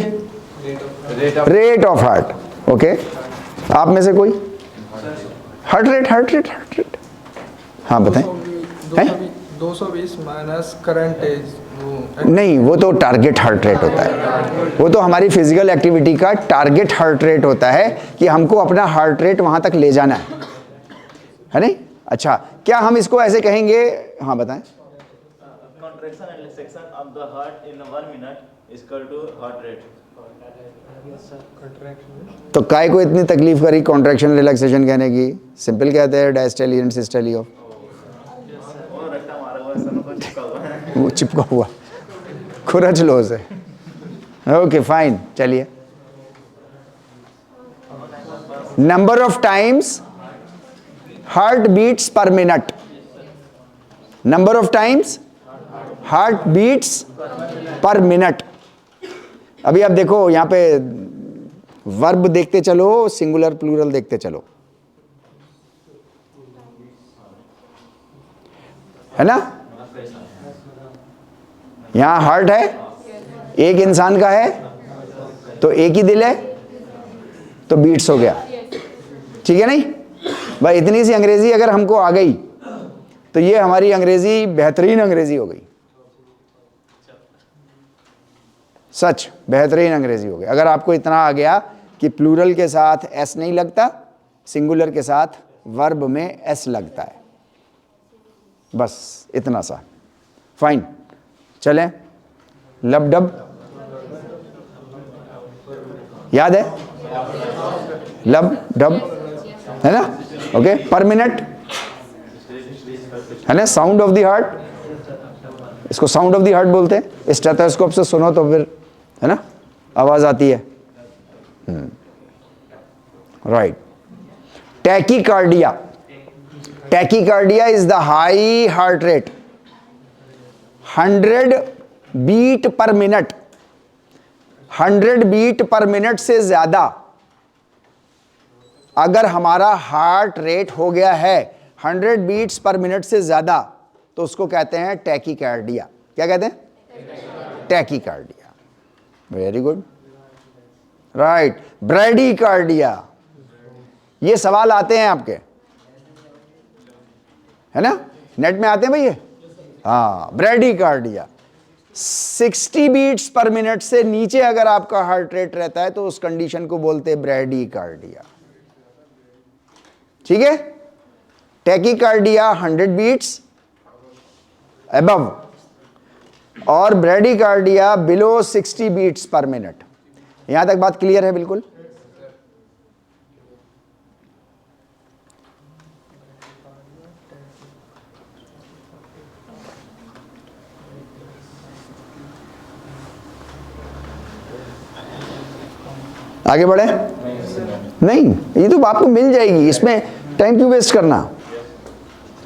रेट ऑफ हार्ट, ओके। आप में से कोई heart rate, heart rate, heart rate, हाँ बताएं। 220 माइनस करंट एज, नहीं वो तो टारगेट हार्ट रेट होता है, वो तो हमारी फिजिकल एक्टिविटी का टारगेट हार्ट रेट होता है कि हमको अपना हार्ट रेट वहां तक ले जाना है नहीं। अच्छा, क्या हम इसको ऐसे कहेंगे, हाँ बताएं। Contraction and relaxation of the heart in 1 minute is equal to heart rate. तो काय को इतनी तकलीफ करी कॉन्ट्रैक्शन रिलैक्सेशन कहने की, सिंपल कहते हैं डायस्टोली एंड सिस्टोली ऑफ, वो चिपका हुआ खुरच लो से, ओके फाइन। चलिए, number of times heart beats per minute, number of times heart beats per minute. अभी आप देखो यहां पे वर्ब देखते चलो, सिंगुलर प्लूरल देखते चलो, है ना। यहां हार्ट है, एक इंसान का है तो एक ही दिल है, तो बीट्स हो गया, ठीक है नहीं भाई। इतनी सी अंग्रेजी अगर हमको आ गई तो ये हमारी अंग्रेजी बेहतरीन अंग्रेजी हो गई, सच बेहतरीन अंग्रेजी हो गई। अगर आपको इतना आ गया कि प्लूरल के साथ एस नहीं लगता, सिंगुलर के साथ वर्ब में एस लगता है, बस इतना सा, फाइन। चलें, लब डब याद है, लब डब है ना, ओके। पर मिनट है ना, साउंड ऑफ द हार्ट, इसको साउंड ऑफ द हार्ट बोलते हैं। स्टेथोस्कोप से सुनो तो फिर है ना आवाज आती है, right. Tachycardia, tachycardia is the high heart rate, 100 beat per minute, 100 beat per minute से ज्यादा अगर हमारा हार्ट रेट हो गया है 100 बीट्स पर मिनट से ज्यादा, तो उसको कहते हैं टैकीकार्डिया। क्या कहते हैं, tachycardia. Very good, right. Bradycardia, ये सवाल आते हैं आपके, है ना, नेट में आते हैं भाई ये, हाँ। ब्रैडीकार्डिया 60 बीट्स पर मिनट से नीचे अगर आपका हार्ट रेट रहता है तो उस कंडीशन को बोलते हैं ब्रैडीकार्डिया, ठीक है। टैकीकार्डिया 100 बीट्स अबव और bradycardia below 60 beats per minute. यहां तक बात क्लियर है बिल्कुल। आगे बढ़े? नहीं, ये तो आपको मिल जाएगी, इसमें टाइम क्यों वेस्ट करना,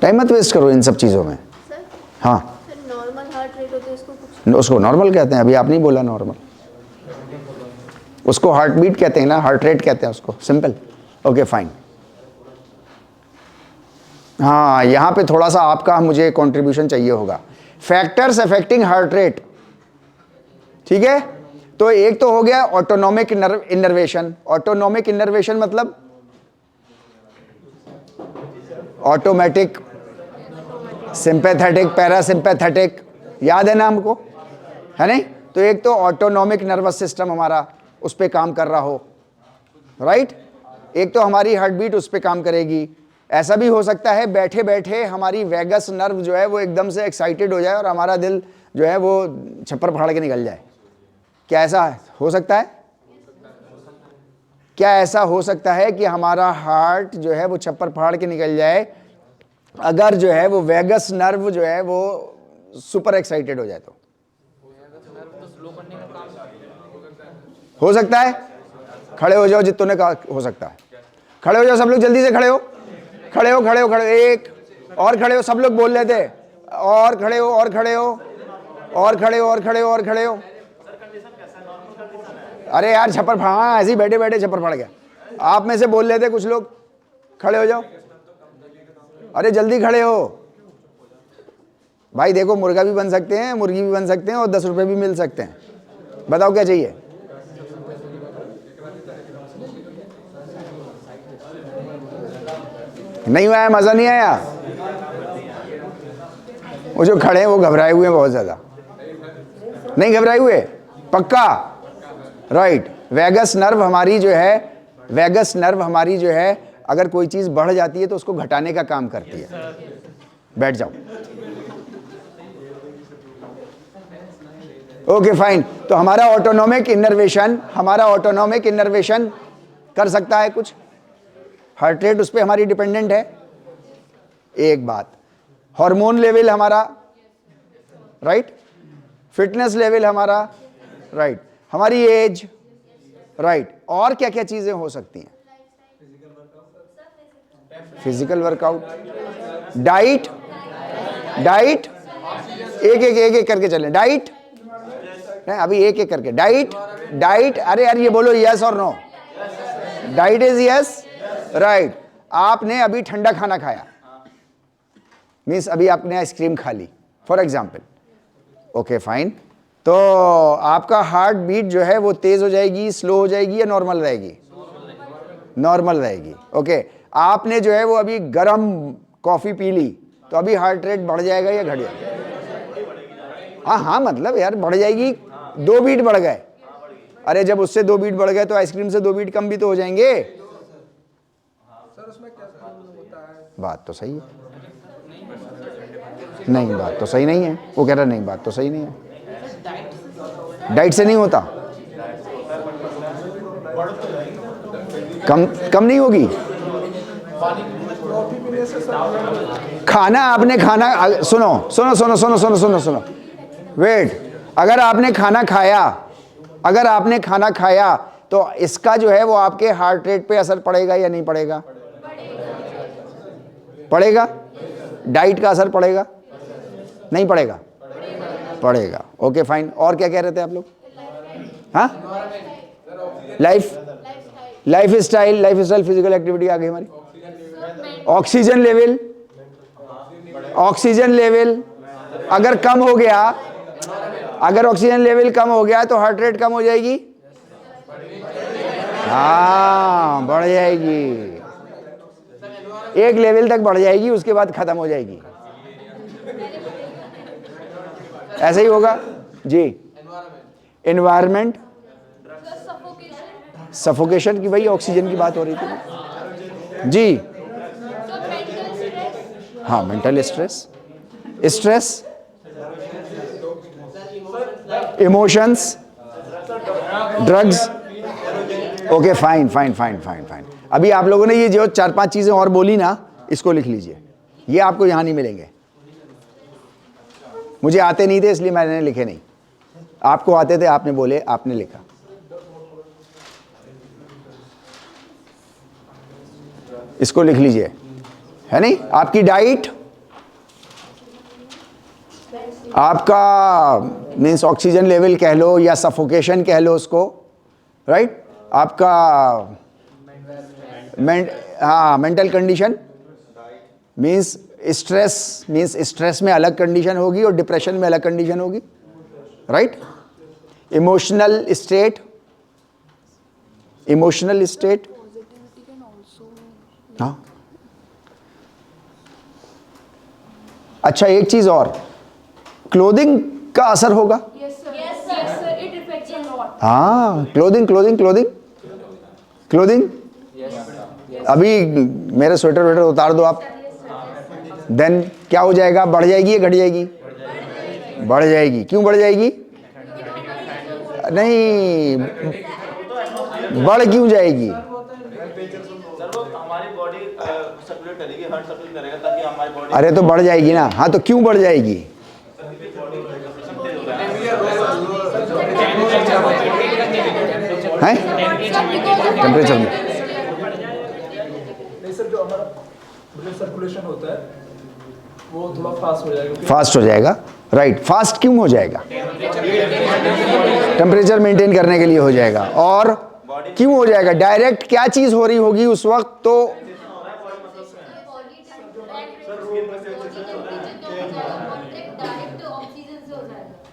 टाइम मत वेस्ट करो इन सब चीज़ों में। सर हाँ, नॉर्मल हार्ट रेट होता है इसको कुछ उसको नॉर्मल कहते हैं, अभी आप नहीं बोला नॉर्मल, उसको हार्ट बीट कहते हैं ना, हार्ट रेट कहते हैं उसको, सिंपल। Okay fine. हाँ, यहाँ पे थोड़ा सा आपका मुझे कंट्रीब्यूशन चाहिए होगा, फैक्टर्स अफेक्टिंग हार्ट रेट, ठीक है। तो एक तो हो गया ऑटोनॉमिक इनर्वेशन। ऑटोनॉमिक इनर्वेशन मतलब ऑटोमेटिक, सिंपैथेटिक, पैरासिम्पैथेटिक, याद है ना हमको, है नहीं? तो एक तो ऑटोनॉमिक नर्वस सिस्टम हमारा उस पे काम कर रहा हो, राइट। एक तो हमारी हार्ट बीट उस पे काम करेगी। ऐसा भी हो सकता है बैठे बैठे हमारी वेगस नर्व जो है वो एकदम से एक्साइटेड हो जाए और हमारा दिल जो है वो छप्पर फाड़ के निकल जाए। क्या ऐसा हो सकता है? क्या ऐसा हो सकता है कि हमारा हार्ट जो है वो छप्पर फाड़ के निकल जाए अगर जो है वो वेगस नर्व जो है वो सुपर एक्साइटेड हो जाए? तो हो सकता है। खड़े हो जाओ जितने का हो सकता है, खड़े हो जाओ सब लोग, जल्दी से खड़े हो, खड़े हो, खड़े हो, खड़े हो, एक और खड़े हो, सब लोग बोल रहे थे, और खड़े हो, और खड़े हो, और खड़े हो, और खड़े हो, और खड़े हो। अरे यार छप्पर फाड़, ऐसे ही बैठे बैठे छप्पर फाड़ गया। आप में से बोल रहे थे कुछ लोग, खड़े हो जाओ, अरे जल्दी खड़े हो भाई। देखो मुर्गा भी बन सकते हैं, मुर्गी भी बन सकते हैं, और 10 रुपए भी मिल सकते हैं। बताओ क्या चाहिए? नहीं हुआ है, मजा नहीं आया? वो जो खड़े हैं वो घबराए हुए हैं बहुत ज्यादा। नहीं घबराए हुए? पक्का? राइट। वेगस नर्व हमारी जो है, वेगस नर्व हमारी जो है अगर कोई चीज बढ़ जाती है तो उसको घटाने का काम करती है। बैठ जाओ। Okay fine. तो हमारा ऑटोनॉमिक इनर्वेशन, हमारा ऑटोनॉमिक इनर्वेशन कर सकता है कुछ, हार्ट रेट उस पर हमारी डिपेंडेंट है। एक बात, हार्मोन लेवल हमारा, राइट, फिटनेस लेवल हमारा, राइट, हमारी एज, राइट, और क्या क्या चीजें हो सकती हैं? फिजिकल वर्कआउट, डाइट, डाइट, एक करके चलें। डाइट, अभी एक करके। डाइट, डाइट, अरे यार ये बोलो यस और no. Diet is yes, right. आपने अभी ठंडा खाना खाया, मीन्स अभी आपने आइसक्रीम खा ली फॉर एग्जाम्पल, ओके फाइन। तो आपका हार्ट बीट जो है वो तेज हो जाएगी, स्लो हो जाएगी, या नॉर्मल रहेगी? नॉर्मल रहेगी। ओके, आपने जो है वो अभी गर्म कॉफी पी ली तो अभी हार्ट रेट बढ़ जाएगा या घट जाएगा? हाँ हाँ, मतलब यार बढ़ जाएगी, 2 बीट बढ़ गए। अरे जब उससे 2 बीट बढ़ गए तो आइसक्रीम से 2 बीट कम भी तो हो जाएंगे। बात तो सही है। नहीं, बात तो सही नहीं है। वो कह रहा नहीं, बात तो सही नहीं है। डाइट से नहीं होता, कम नहीं होगी। खाना आपने खाना, सुनो, वेट, अगर आपने खाना खाया तो इसका जो है वो आपके हार्ट रेट पे असर पड़ेगा या नहीं पड़ेगा? पड़ेगा। डाइट का असर पड़ेगा? नहीं पड़ेगा? पड़ेगा। Okay fine. और क्या कह रहे थे आप लोग? हाँ, लाइफ स्टाइल, फिजिकल एक्टिविटी आ गई हमारी। ऑक्सीजन लेवल अगर कम हो गया, अगर ऑक्सीजन लेवल कम हो गया तो हार्ट रेट कम हो जाएगी। हाँ, बढ़ जाएगी, एक लेवल तक बढ़ जाएगी, उसके बाद खत्म हो जाएगी। ऐसे ही होगा जी। एनवायरमेंट, सफोकेशन की, वही ऑक्सीजन की बात हो रही थी जी। हाँ, mental stress, emotions, drugs. Okay fine. अभी आप लोगों ने ये जो 4-5 चीजें और बोली ना, इसको लिख लीजिए। ये आपको यहां नहीं मिलेंगे। मुझे आते नहीं थे इसलिए मैंने लिखे नहीं, आपको आते थे, आपने बोले, आपने लिखा। इसको लिख लीजिए, है नहीं? आपकी डाइट, आपका मीन्स ऑक्सीजन लेवल कह लो या सफोकेशन कह लो उसको, राइट? आपका मेंटल कंडीशन मीन्स स्ट्रेस में अलग कंडीशन होगी और डिप्रेशन में अलग कंडीशन होगी, राइट? इमोशनल स्टेट, हाँ। अच्छा, एक चीज और, क्लोथिंग का असर होगा। हाँ, क्लोथिंग अभी मेरा स्वेटर वेटर उतार दो आप, देन क्या हो जाएगा? बढ़ जाएगी या घट जाएगी? बढ़ जाएगी। क्यों बढ़ जाएगी? नहीं, बढ़ क्यों जाएगी? सर वो हमारी बॉडी सर्कुलेट करेगी, हार्ट सर्कुलेट करेगा ताकि हमारी बॉडी। अरे तो बढ़ जाएगी ना। हाँ, तो क्यों बढ़ जाएगी? हैं? टेम्परेचर में नहीं सर, जो हमारा ब्लड सर्कुलेशन होता है वो थोड़ा फास्ट हो जाएगा। फास्ट हो जाएगा, राइट। फास्ट क्यों हो जाएगा? टेम्परेचर मेंटेन करने के लिए हो जाएगा। और क्यों हो जाएगा? डायरेक्ट क्या चीज हो रही होगी उस वक्त? तो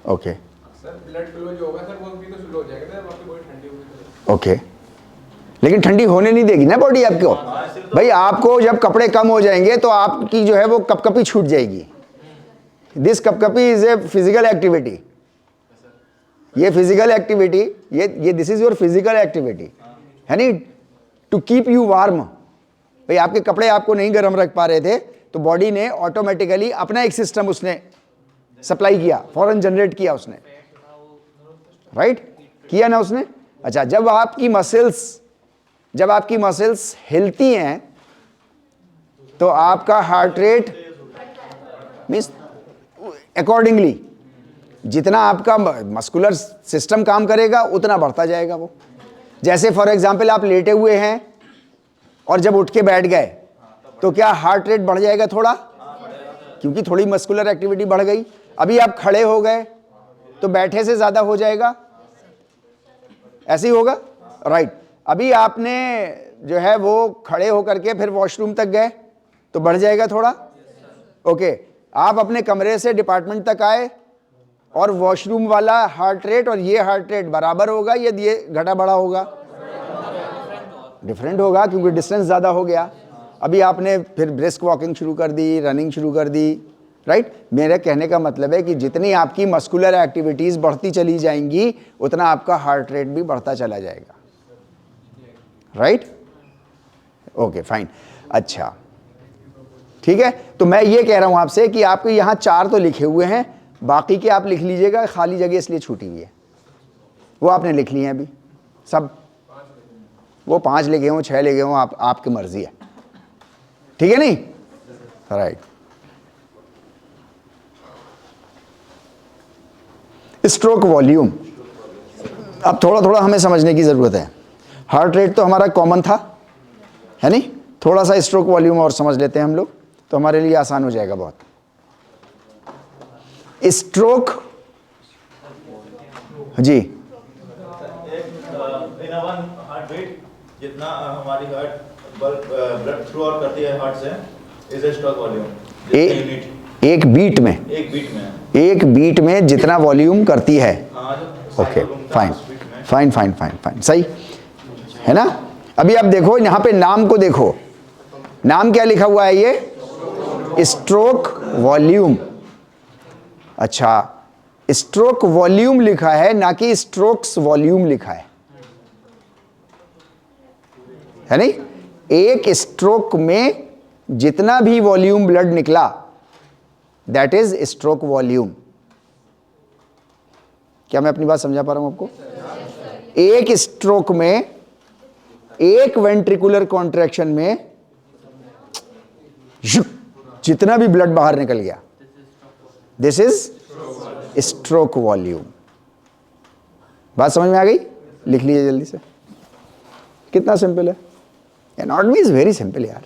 ओके, सर ब्लड फ्लो जो होगा सर वो भी तो स्लो हो जाएगा ना, आपकी बॉडी ठंडी होगी। ओके, लेकिन ठंडी होने नहीं देगी ना बॉडी आपको। भाई आपको जब कपड़े कम हो जाएंगे तो आपकी जो है वो कपकपी छूट जाएगी। दिस कपकपी इज ए फिजिकल एक्टिविटी। ये फिजिकल एक्टिविटी, ये this is your physical activity, है नहीं? To keep you warm. भाई आपके कपड़े आपको नहीं गर्म रख पा रहे थे तो बॉडी ने ऑटोमेटिकली अपना एक सिस्टम उसने सप्लाई किया, फौरन जनरेट किया उसने, राइट? किया ना उसने। अच्छा, जब आपकी मसल्स हिलती हैं तो आपका हार्ट रेट मीन्स अकॉर्डिंगली जितना आपका मस्कुलर सिस्टम काम करेगा उतना बढ़ता जाएगा वो। जैसे फॉर एग्जांपल आप लेटे हुए हैं और जब उठ के बैठ गए तो क्या हार्ट रेट बढ़ जाएगा थोड़ा? क्योंकि थोड़ी मस्कुलर एक्टिविटी बढ़ गई। अभी आप खड़े हो गए तो बैठे से ज्यादा हो जाएगा, ऐसे ही होगा, राइट? अभी आपने जो है वो खड़े होकर के फिर वॉशरूम तक गए तो बढ़ जाएगा थोड़ा, ओके। आप अपने कमरे से डिपार्टमेंट तक आए और वॉशरूम वाला हार्ट रेट और ये हार्ट रेट बराबर होगा या ये घटा बढ़ा होगा? डिफरेंट होगा क्योंकि डिस्टेंस ज़्यादा हो गया। अभी आपने फिर ब्रिस्क वॉकिंग शुरू कर दी, रनिंग शुरू कर दी, राइट? मेरे कहने का मतलब है कि जितनी आपकी मस्कुलर एक्टिविटीज़ बढ़ती चली जाएंगी उतना आपका हार्ट रेट भी बढ़ता चला जाएगा, राइट? Okay, fine. अच्छा, ठीक है। तो मैं ये कह रहा हूं आपसे कि आपके यहाँ 4 तो लिखे हुए हैं, बाकी के आप लिख लीजिएगा, खाली जगह इसलिए छूटी हुई है वो आपने लिख ली है अभी सब। वो 5 लिखे हों 6 लिखे हों, आपकी मर्जी है, ठीक है नहीं? राइट। स्ट्रोक वॉल्यूम, अब थोड़ा थोड़ा हमें समझने की जरूरत है। हार्ट रेट तो हमारा कॉमन था, है नहीं? थोड़ा सा स्ट्रोक वॉल्यूम और समझ लेते हैं हम लोग तो हमारे लिए आसान हो जाएगा बहुत। स्ट्रोक, जी, इन वन हार्ट बीट जितना हमारी हार्ट ब्लड थ्रू आउट करती है हार्ट से इज ए स्ट्रोक वॉल्यूम। एक बीट में जितना वॉल्यूम करती है। Okay, fine fine fine fine fine, सही है ना? अभी आप देखो यहाँ पे नाम को देखो, नाम क्या लिखा हुआ है? ये स्ट्रोक वॉल्यूम। अच्छा, स्ट्रोक वॉल्यूम लिखा है ना कि स्ट्रोक्स वॉल्यूम लिखा है नहीं? एक स्ट्रोक में जितना भी वॉल्यूम ब्लड निकला दैट इज स्ट्रोक वॉल्यूम। क्या मैं अपनी बात समझा पा रहा हूं आपको? एक स्ट्रोक में, एक वेंट्रिकुलर कॉन्ट्रैक्शन में जितना भी ब्लड बाहर निकल गया, दिस इज स्ट्रोक वॉल्यूम। बात समझ में आ गई? लिख लीजिए जल्दी से। कितना सिंपल है। एनाटॉमी इज वेरी सिंपल यार।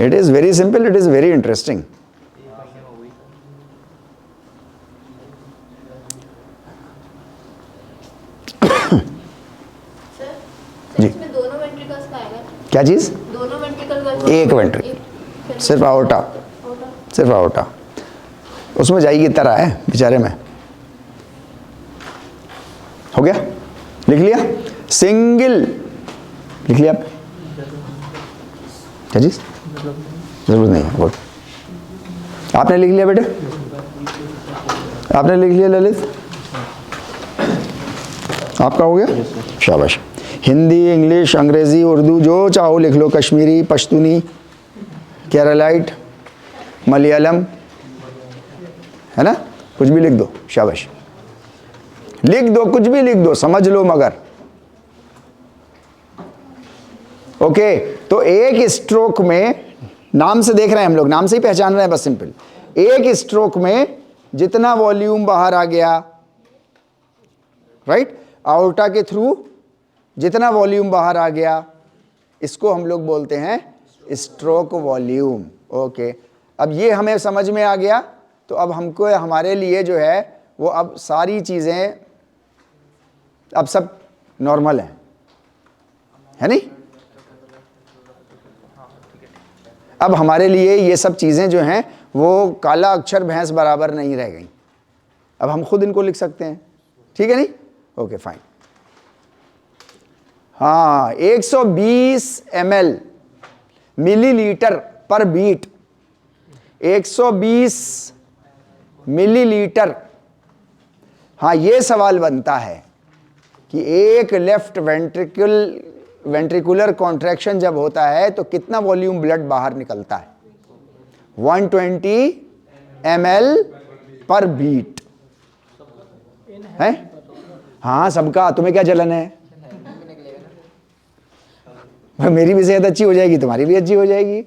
It is very simple, it is very interesting. जी। इसमें दोनों वेंट्रिकल्स का आएगा? क्या चीज़? दोनों वेंट्रिकल का एक वेंट्रिकल, सिर्फ आउटा, सिर्फ आउटा। उसमें जाएगी तरह है बेचारे में। हो गया? लिख लिया? सिंगल लिख लिया आप? क्या चीज़? जरूरत नहीं है। गुड, आपने लिख लिया बेटे? आपने लिख लिया ललित? आपका हो गया? शाबाश। हिंदी, इंग्लिश, अंग्रेज़ी, उर्दू जो चाहो लिख लो, कश्मीरी, पश्तूनी, केरलाइट, मलयालम, है ना, कुछ भी लिख दो, शाबाश। लिख दो, कुछ भी लिख दो, समझ लो मगर। ओके, तो एक स्ट्रोक में, नाम से देख रहे हैं हम लोग, नाम से ही पहचान रहे हैं बस, सिंपल। एक स्ट्रोक में जितना वॉल्यूम बाहर आ गया, राइट, आउटा के थ्रू जितना वॉल्यूम बाहर आ गया, इसको हम लोग बोलते हैं स्ट्रोक वॉल्यूम। ओके, अब ये हमें समझ में आ गया, तो अब हमको, हमारे लिए जो है वो, अब सारी चीज़ें अब सब नॉर्मल हैं, है नहीं? अब हमारे लिए ये सब चीज़ें जो हैं वो काला अक्षर भैंस बराबर नहीं रह गई। अब हम खुद इनको लिख सकते हैं, ठीक है नहीं? Okay fine. हाँ, 120 ml, millilitre per beat, 120 millilitre. हाँ, ये सवाल बनता है कि एक लेफ्ट वेंट्रिकुलर कॉन्ट्रैक्शन जब होता है तो कितना वॉल्यूम ब्लड बाहर निकलता है? 120 ml पर बीट है। हाँ सबका। तुम्हें क्या जलन है? मेरी भी सेहत अच्छी हो जाएगी, तुम्हारी भी अच्छी हो जाएगी।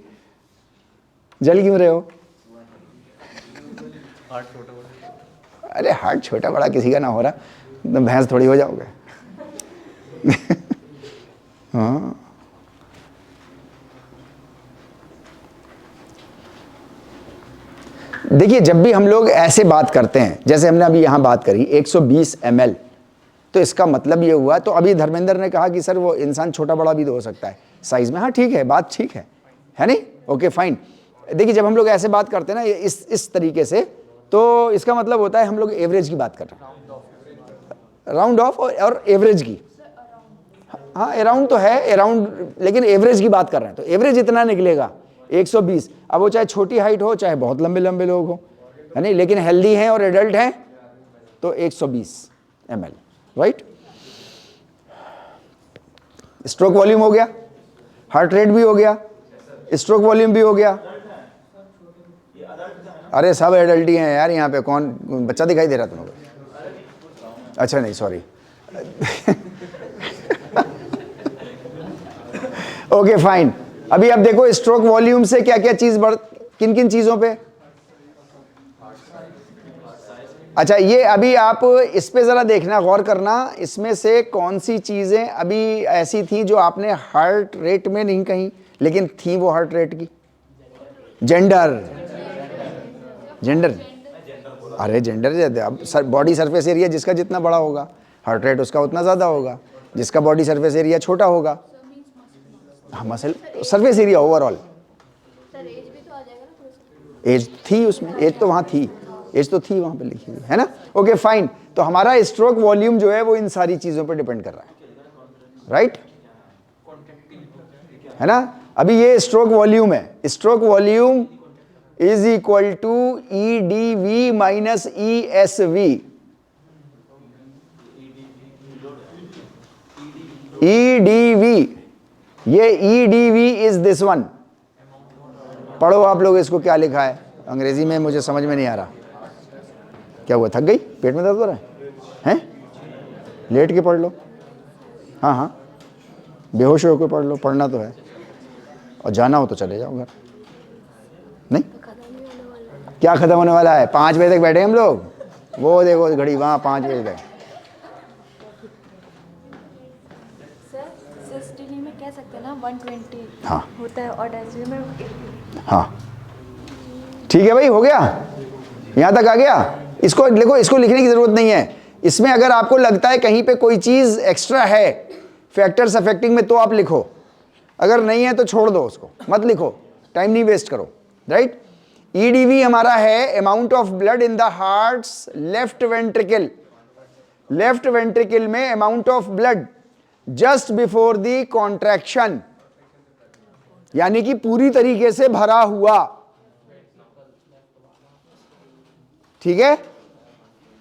जल क्यों रहे हो? अरे हार्ट छोटा बड़ा किसी का ना हो रहा, तो भैंस थोड़ी हो जाओगे। हाँ, देखिए जब भी हम लोग ऐसे बात करते हैं, जैसे हमने अभी यहाँ बात करी 120 ml, तो इसका मतलब ये हुआ, तो अभी धर्मेंद्र ने कहा कि सर वो इंसान छोटा बड़ा भी तो हो सकता है साइज में। हाँ ठीक है, बात ठीक है नहीं? Okay fine. देखिए जब हम लोग ऐसे बात करते हैं ना इस तरीके से, तो इसका मतलब होता है हम लोग एवरेज की बात कर रहे हैं, राउंड ऑफ और एवरेज की। हाँ अराउंड तो है, अराउंड, लेकिन एवरेज की बात कर रहे हैं, तो एवरेज इतना निकलेगा 120। अब वो चाहे छोटी हाइट हो, चाहे बहुत लंबे लंबे लोग हो, है नहीं, लेकिन हेल्दी हैं और एडल्ट हैं, तो 120 ml, राइट। स्ट्रोक वॉल्यूम हो गया, हार्ट रेट भी हो गया, स्ट्रोक वॉल्यूम भी हो गया। अरे सब एडल्ट ही हैं यार, यहाँ पे कौन बच्चा दिखाई दे रहा तुम्हें? अच्छा नहीं, सॉरी। Okay fine. अभी अब देखो स्ट्रोक वॉल्यूम से क्या क्या चीज बढ़, किन किन चीजों पे? अच्छा ये अभी आप इस पे जरा देखना, गौर करना, इसमें से कौन सी चीजें अभी ऐसी थी जो आपने हार्ट रेट में नहीं कही, लेकिन थी वो हार्ट रेट की? जेंडर, जेंडर, अरे जेंडर, अब बॉडी सरफेस एरिया जिसका जितना बड़ा होगा, हार्ट रेट उसका उतना ज़्यादा होगा। जिसका बॉडी सरफेस एरिया छोटा होगा, हाँ muscle surface area overall. Sir age भी तो आ जाएगा ना? एज थी उसमें, एज तो वहाँ थी, एज तो थी वहाँ पे लिखी हुई है ना। Okay fine. तो हमारा स्ट्रोक वॉल्यूम जो है वो इन सारी चीज़ों पर डिपेंड कर रहा है, राइट, है ना। अभी ये स्ट्रोक वॉल्यूम है, stroke volume is equal to EDV minus ESV। EDV, ये EDV इज दिस वन। पढ़ो आप लोग इसको, क्या लिखा है अंग्रेजी में, मुझे समझ में नहीं आ रहा। क्या हुआ, थक गई, पेट में दर्द हो रहा है? लेट के पढ़ लो। हाँ हाँ, बेहोश होकर पढ़ लो, पढ़ना तो है, और जाना हो तो चले जाओ घर। नहीं क्या खत्म होने वाला है? 5 बजे तक बैठे हम लोग, वो देखो घड़ी वहाँ 5 बजे तक। सर सिस्टली में कह सकते हैं ना 120 हाँ होता है और डायस्टोली में 80। हाँ ठीक है भाई, हो गया, यहाँ तक आ गया। इसको देखो, इसको लिखने की ज़रूरत नहीं है। इसमें अगर आपको लगता है कहीं पे कोई चीज़ एक्स्ट्रा है फैक्टर्स अफेक्टिंग में, तो आप लिखो, अगर नहीं है तो छोड़ दो, उसको मत लिखो, टाइम नहीं वेस्ट करो, राइट। ईडीवी हमारा है amount of blood in the heart's left ventricle. Left ventricle में amount of blood just before the contraction, यानी कि पूरी तरीके से भरा हुआ, ठीक है।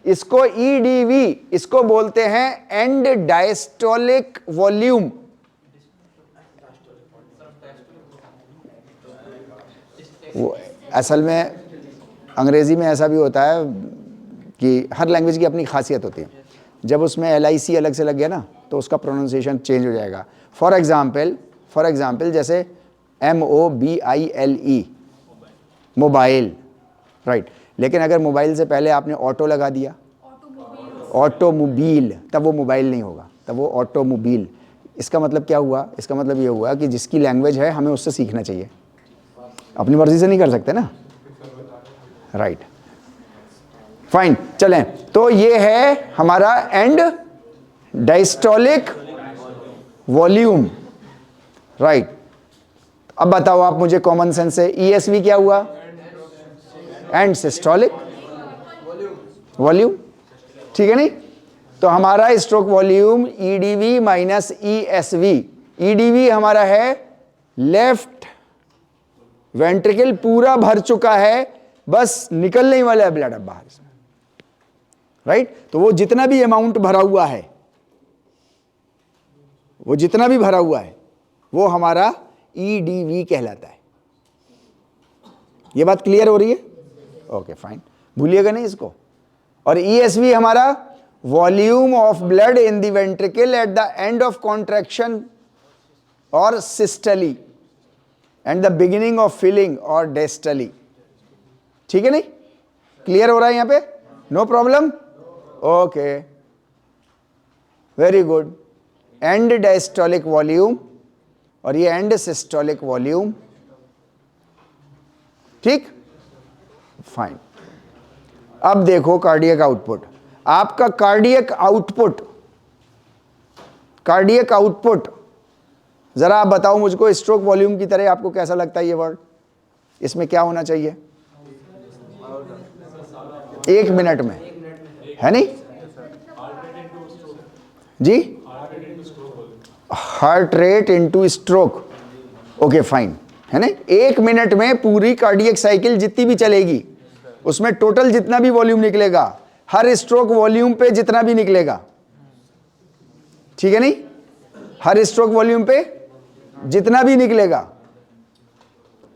इसको ईडीवी, इसको बोलते हैं एंड डायस्टोलिक वॉल्यूम। वो असल में अंग्रेजी में ऐसा भी होता है कि हर लैंग्वेज की अपनी खासियत होती है। जब उसमें LIC अलग से लग गया ना, तो उसका प्रोनाउंसिएशन चेंज हो जाएगा। फॉर एग्जाम्पल जैसे MOBILE, मोबाइल, राइट। लेकिन अगर मोबाइल से पहले आपने ऑटो लगा दिया, ऑटोमोबाइल, तब वो मोबाइल नहीं होगा, तब वो ऑटोमोबाइल। इसका मतलब क्या हुआ? इसका मतलब ये हुआ कि जिसकी लैंग्वेज है हमें उससे सीखना चाहिए, अपनी मर्जी से नहीं कर सकते ना, राइट। फाइन, चलें। तो ये है हमारा एंड डायस्टोलिक वॉल्यूम, राइट। अब बताओ आप मुझे कॉमन सेंस से, ESV क्या हुआ? एंड सिस्टोलिक वॉल्यूम, ठीक है नहीं? तो हमारा stroke volume EDV minus ESV। EDV हमारा है लेफ्ट वेंट्रिकल पूरा भर चुका है, बस निकलने ही वाला है ब्लड अब बाहर से, राइट। तो वो जितना भी अमाउंट भरा हुआ है, वो जितना भी भरा हुआ है, वो हमारा EDV कहलाता है। ये बात क्लियर हो रही है? ओके फाइन, भूलिएगा नहीं इसको। और ESV हमारा volume of blood in the ventricle at the end of contraction और systole and the beginning of filling और डेस्टली, ठीक है नहीं? क्लियर हो रहा है यहां पे? No problem? Okay, very good. End diastolic volume और ये एंड सिस्टोलिक वॉल्यूम, ठीक, फाइन। अब देखो कार्डियक आउटपुट। आपका कार्डियक आउटपुट जरा आप बताओ मुझको, स्ट्रोक वॉल्यूम की तरह आपको कैसा लगता है ये वर्ड? इसमें क्या होना चाहिए 1 मिनट में, है नहीं जी? Heart rate into stroke, okay fine, है ना? 1 मिनट में पूरी कार्डियक साइकिल जितनी भी चलेगी, उसमें टोटल जितना भी वॉल्यूम निकलेगा, हर स्ट्रोक वॉल्यूम पे जितना भी निकलेगा, ठीक है नहीं? हर स्ट्रोक वॉल्यूम पे जितना भी निकलेगा,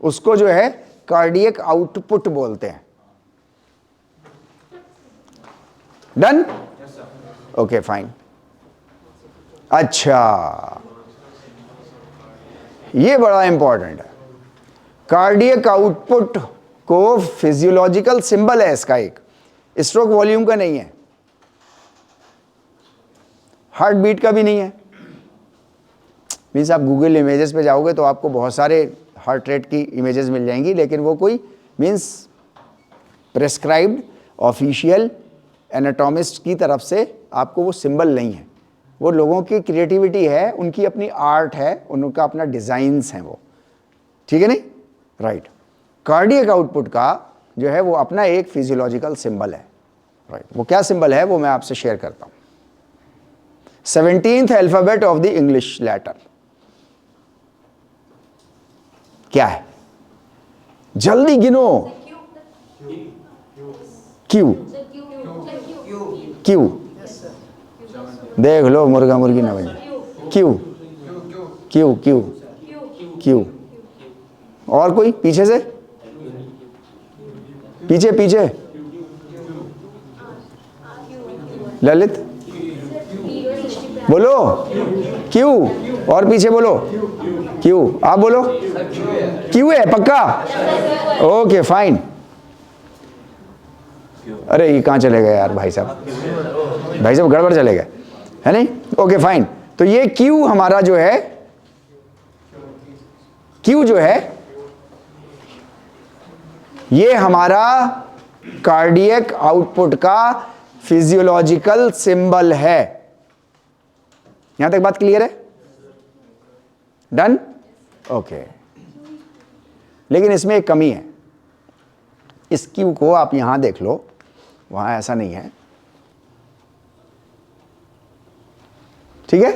उसको जो है कार्डियक आउटपुट बोलते हैं। डन? Okay fine. अच्छा, ये बड़ा इंपॉर्टेंट है। कार्डियक आउटपुट को फिजियोलॉजिकल सिंबल है इसका, एक स्ट्रोक वॉल्यूम का नहीं है, हार्ट बीट का भी नहीं है। मीन्स आप गूगल इमेजेस पे जाओगे तो आपको बहुत सारे हार्ट रेट की इमेजेस मिल जाएंगी, लेकिन वो कोई मीन्स प्रेस्क्राइब्ड ऑफिशियल एनाटॉमिस्ट की तरफ से आपको वो सिंबल नहीं है। वो लोगों की क्रिएटिविटी है, उनकी अपनी आर्ट है, उनका अपना डिज़ाइंस हैं वो, ठीक है नहीं? राइट। कार्डियक आउटपुट का जो है वो अपना एक फिजियोलॉजिकल सिंबल है, राइट। वो क्या सिंबल है वो मैं आपसे शेयर करता हूँ। 17th alphabet of the English letter क्या है? जल्दी गिनो। क्यू, क्यू, देख लो मुर्गा मुर्गी ना बने। Q, Q, Q, Q. और कोई पीछे से? पीछे पीछे ललित बोलो। क्यू, और पीछे बोलो। क्यू, आप बोलो। क्यू है पक्का? Okay fine. अरे ये कहाँ चले गए यार भाई साहब, भाई साहब गड़बड़ चले गए, है नहीं? Okay fine. तो ये क्यू हमारा जो है क्यू जो है ये हमारा कार्डियक आउटपुट का फिजियोलॉजिकल सिंबल है। यहां तक बात क्लियर है? डन? ओके। लेकिन इसमें एक कमी है, इस क्यू को आप यहां देख लो, वहां ऐसा नहीं है, ठीक है?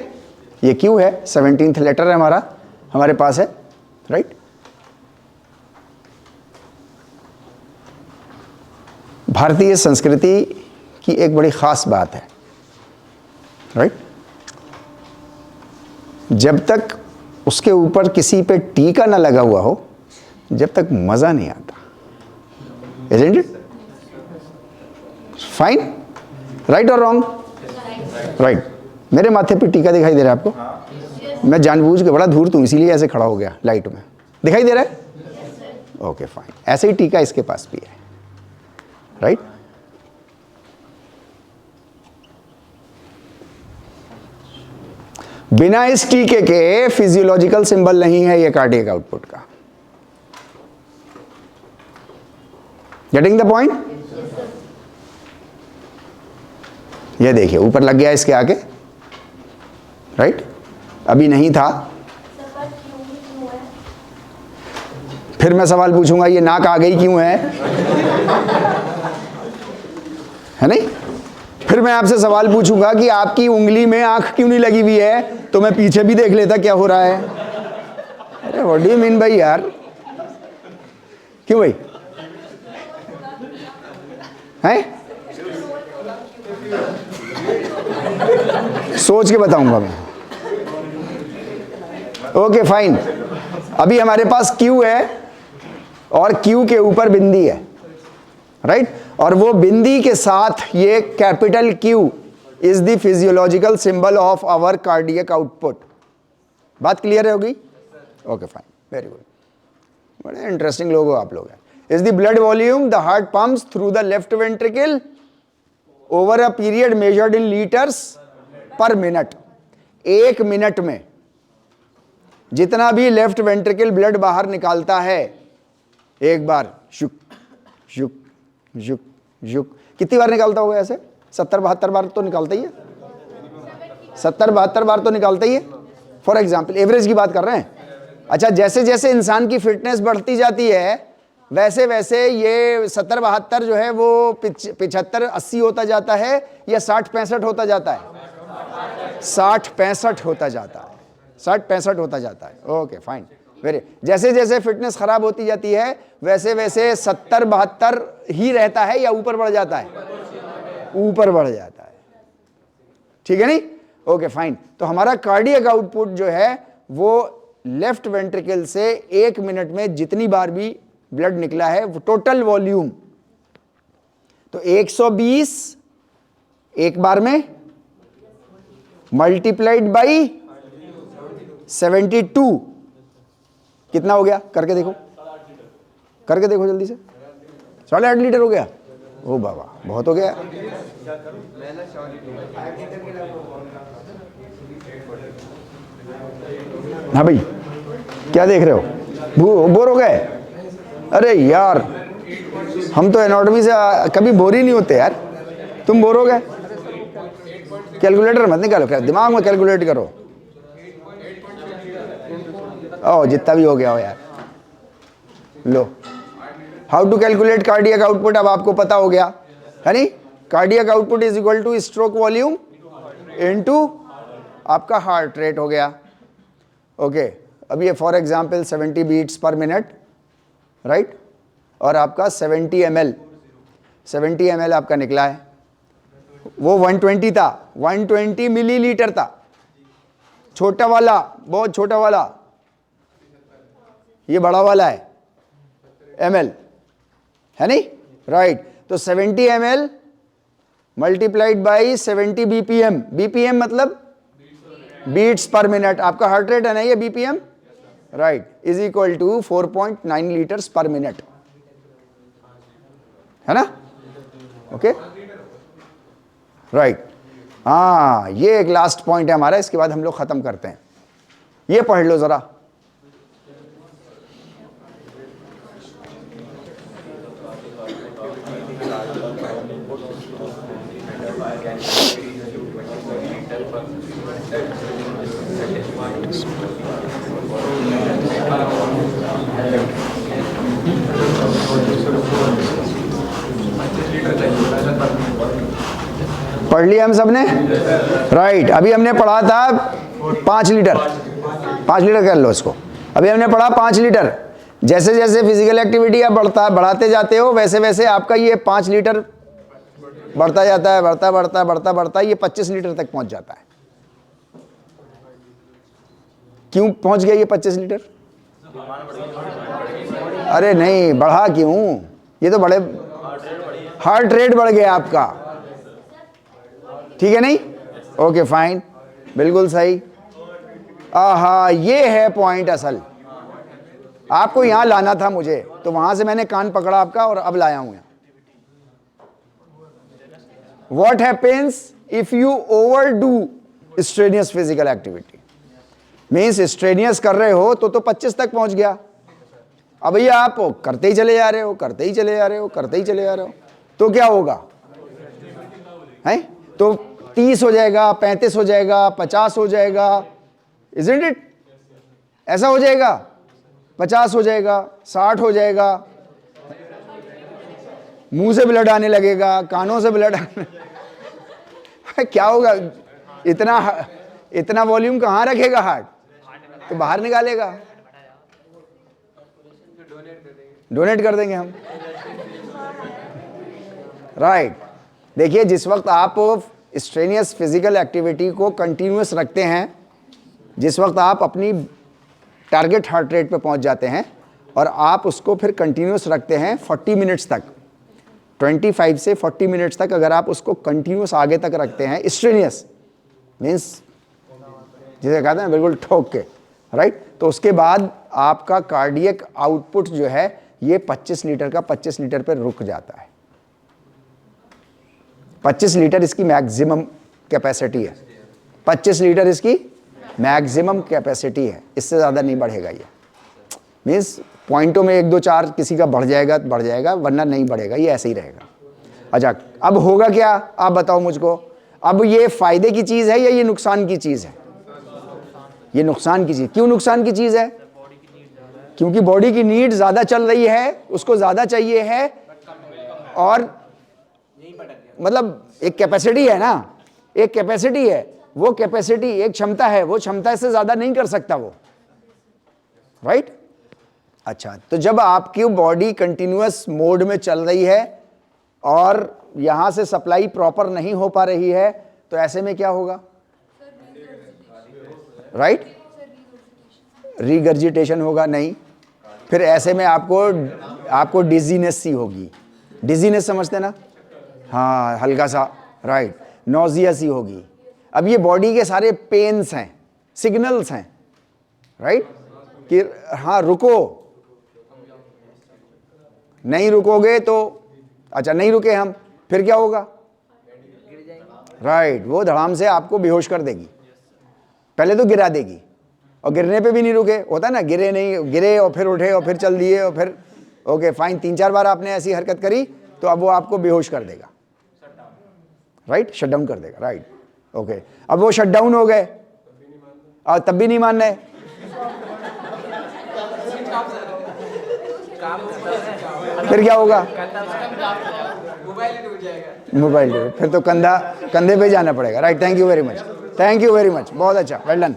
ये क्यू है, 17th लेटर है हमारे पास है, राइट? भारतीय संस्कृति की एक बड़ी खास बात है, राइट? जब तक उसके ऊपर किसी पे टीका ना लगा हुआ हो, जब तक मजा नहीं आता। Isn't it? Fine? Right or wrong? Right. मेरे माथे पे टीका दिखाई दे रहा है आपको? मैं जानबूझ के बड़ा धूर्त हूं, इसीलिए ऐसे खड़ा हो गया लाइट में। दिखाई दे रहा है? Okay fine. ऐसे ही टीका इसके पास भी है, राइट? बिना इस टीके के फिजियोलॉजिकल सिंबल नहीं है ये कार्डियक आउटपुट का। Getting the point? ये देखिए ऊपर लग गया इसके आगे, राइट? अभी नहीं था। फिर मैं सवाल पूछूंगा ये नाक आ गई क्यों है नहीं? फिर मैं आपसे सवाल पूछूंगा कि आपकी उंगली में आंख क्यों नहीं लगी हुई है, तो मैं पीछे भी देख लेता क्या हो रहा है। अरे व्हाट डू यू मीन भाई यार, क्यों भाई हैं? सोच के बताऊंगा मैं। Okay fine. अभी हमारे पास क्यू है और क्यू के ऊपर बिंदी है, राइट? और वो बिंदी के साथ ये capital Q is the physiological symbol of our cardiac output. बात क्लियर होगी? Okay fine, very good. बड़े इंटरेस्टिंग लोग हो आप लोग। Is the blood volume the heart pumps through the left ventricle over a period measured in liters per minute? एक minute में जितना भी लेफ्ट वेंट्रिकल ब्लड बाहर निकालता है, एक बार शुक शुक शुक शुक, कितनी बार निकालता होगा? ऐसे 70-72 बार तो निकालता ही है। 70-72 बार तो निकालता ही है। फॉर एग्जाम्पल एवरेज की बात कर रहे हैं। अच्छा, जैसे जैसे इंसान की फिटनेस बढ़ती जाती है वैसे वैसे ये 70-72 जो है वो 75-80 होता जाता है या 60-65 होता जाता है? 60-65 होता जाता है। 60-65 होता जाता है। Okay fine, very. जैसे जैसे फिटनेस खराब होती जाती है वैसे वैसे 70-72 ही रहता है या ऊपर बढ़ जाता है? ऊपर बढ़ जाता है, ठीक है नहीं? Okay fine. तो हमारा कार्डियक आउटपुट जो है वो लेफ्ट वेंट्रिकल से एक मिनट में जितनी बार भी ब्लड निकला है वो टोटल वॉल्यूम, तो 120 एक बार में मल्टीप्लाइड बाई 72 कितना हो गया? करके देखो, करके देखो जल्दी से। 8.5 लीटर हो गया। ओ बाबा, बहुत हो गया। हाँ भाई, क्या देख रहे हो? बोर हो गए? अरे यार, हम तो एनाटॉमी से कभी बोर ही नहीं होते यार। तुम बोर हो गए? कैलकुलेटर मत निकालो, क्या दिमाग में कैलकुलेट करो। ओ जितना भी हो गया हो यार। लो, how to calculate cardiac output अब आपको पता हो गया है नहीं? Cardiac output is equal to stroke volume into आपका हार्ट रेट हो गया। ओके, अब ये for example 70 beats per minute, right? और आपका 70 ml, 70 ml आपका निकला है। वो 120 था, 120 मिलीलीटर था, छोटा वाला, बहुत छोटा वाला। ये बड़ा वाला है ml, है नहीं? राइट। तो 70 ml multiplied by 70 BPM, BPM मतलब बीट्स पर मिनट, आपका हार्ट रेट है ना ये BPM, right, is equal to 4.9 litres per minute, है ना? Okay, right. हाँ, ये एक लास्ट पॉइंट है हमारा, इसके बाद हम लोग खत्म करते हैं। ये पढ़ लो जरा, पढ़ लिया हम सबने, राइट। अभी हमने पढ़ा था 5 लीटर, 5 लीटर कर लो इसको। अभी हमने पढ़ा 5 लीटर। जैसे जैसे फिजिकल एक्टिविटी आप बढ़ाते जाते हो वैसे वैसे आपका ये 5 लीटर बढ़ता जाता है, बढ़ता ये 25 लीटर तक पहुंच जाता है। क्यों पहुंच गया ये 25 लीटर? अरे नहीं, बढ़ा क्यों? ये तो बड़े हार्ट रेट बढ़ गया आपका, ठीक है नहीं? ओके फाइन, बिल्कुल सही। आहा, ये है पॉइंट असल। आपको यहां लाना था मुझे, तो वहां से मैंने कान पकड़ा आपका और अब लाया हूं यहां। What happens if you overdo strenuous physical activity? Means strenuous कर रहे हो तो 25 तक पहुंच गया। अब भैया आप करते ही चले जा रहे हो, करते ही चले जा रहे हो, करते ही चले जा रहे हो, तो क्या होगा? है तो 30 हो जाएगा, 35 हो जाएगा, 50 हो जाएगा, isn't it? ऐसा हो जाएगा, 50 हो जाएगा, 60 हो जाएगा, मुंह से ब्लड आने लगेगा, कानों से ब्लड आने क्या होगा? इतना वॉल्यूम कहाँ रखेगा हार्ट? तो बाहर निकालेगा, डोनेट कर देंगे हम, राइट। देखिए, जिस वक्त आप स्ट्रेनियस फिजिकल एक्टिविटी को कंटिन्यूअस रखते हैं, जिस वक्त आप अपनी टारगेट हार्ट रेट पे पहुंच जाते हैं और आप उसको फिर कंटिन्यूअस रखते हैं 40 मिनट्स तक, 25 से 40 मिनट्स तक अगर आप उसको कंटिन्यूअस आगे तक रखते हैं, स्ट्रेनियस मीन्स जिसे कहते हैं बिल्कुल ठोक के, राइट, तो उसके बाद आपका कार्डियक आउटपुट जो है ये 25 लीटर का 25 लीटर पर रुक जाता है। 25 लीटर इसकी मैक्सिमम कैपेसिटी है, 25 लीटर इसकी मैक्सिमम कैपेसिटी है, इससे ज़्यादा नहीं बढ़ेगा ये। मीन्स पॉइंटों में 1 2 4 किसी का बढ़ जाएगा, वरना नहीं बढ़ेगा, ये ऐसे ही रहेगा। अच्छा, अब होगा क्या आप बताओ मुझको? अब ये फायदे की चीज़ है या ये नुकसान की चीज़ है? ये नुकसान की चीज़। क्यों नुकसान की चीज़ है? क्योंकि बॉडी की नीड ज़्यादा चल रही है, उसको ज़्यादा चाहिए है, और मतलब एक कैपेसिटी है ना, एक कैपेसिटी है, वो कैपेसिटी एक क्षमता है, वो क्षमता से ज़्यादा नहीं कर सकता वो, राइट। अच्छा, तो जब आपकी बॉडी कंटिन्यूअस मोड में चल रही है और यहाँ से सप्लाई प्रॉपर नहीं हो पा रही है, तो ऐसे में क्या होगा? राइट, रीगर्जिटेशन होगा नहीं, फिर ऐसे में आपको डिजीनेस सी होगी। डिजीनेस समझते ना? हाँ, हल्का सा, राइट, नोजिया सी होगी। अब ये बॉडी के सारे पेन्स हैं, सिग्नल्स हैं, राइट, कि हाँ रुको, नहीं रुकोगे तो, अच्छा नहीं रुके हम, फिर क्या होगा? राइट, वो धड़ाम से आपको बेहोश कर देगी, पहले तो गिरा देगी, और गिरने पे भी नहीं रुके, होता है ना, गिरे और फिर उठे और फिर चल दिए और फिर, ओके फाइन, 3-4 बार आपने ऐसी हरकत करी तो अब वो आपको बेहोश कर देगा, राइट, शट डाउन कर देगा, राइट, ओके। अब वो शट डाउन हो गए और तब भी नहीं मान रहे, फिर क्या होगा? मोबाइल, फिर तो कंधे पे जाना पड़ेगा, right. Thank you very much, बहुत अच्छा, वेल डन।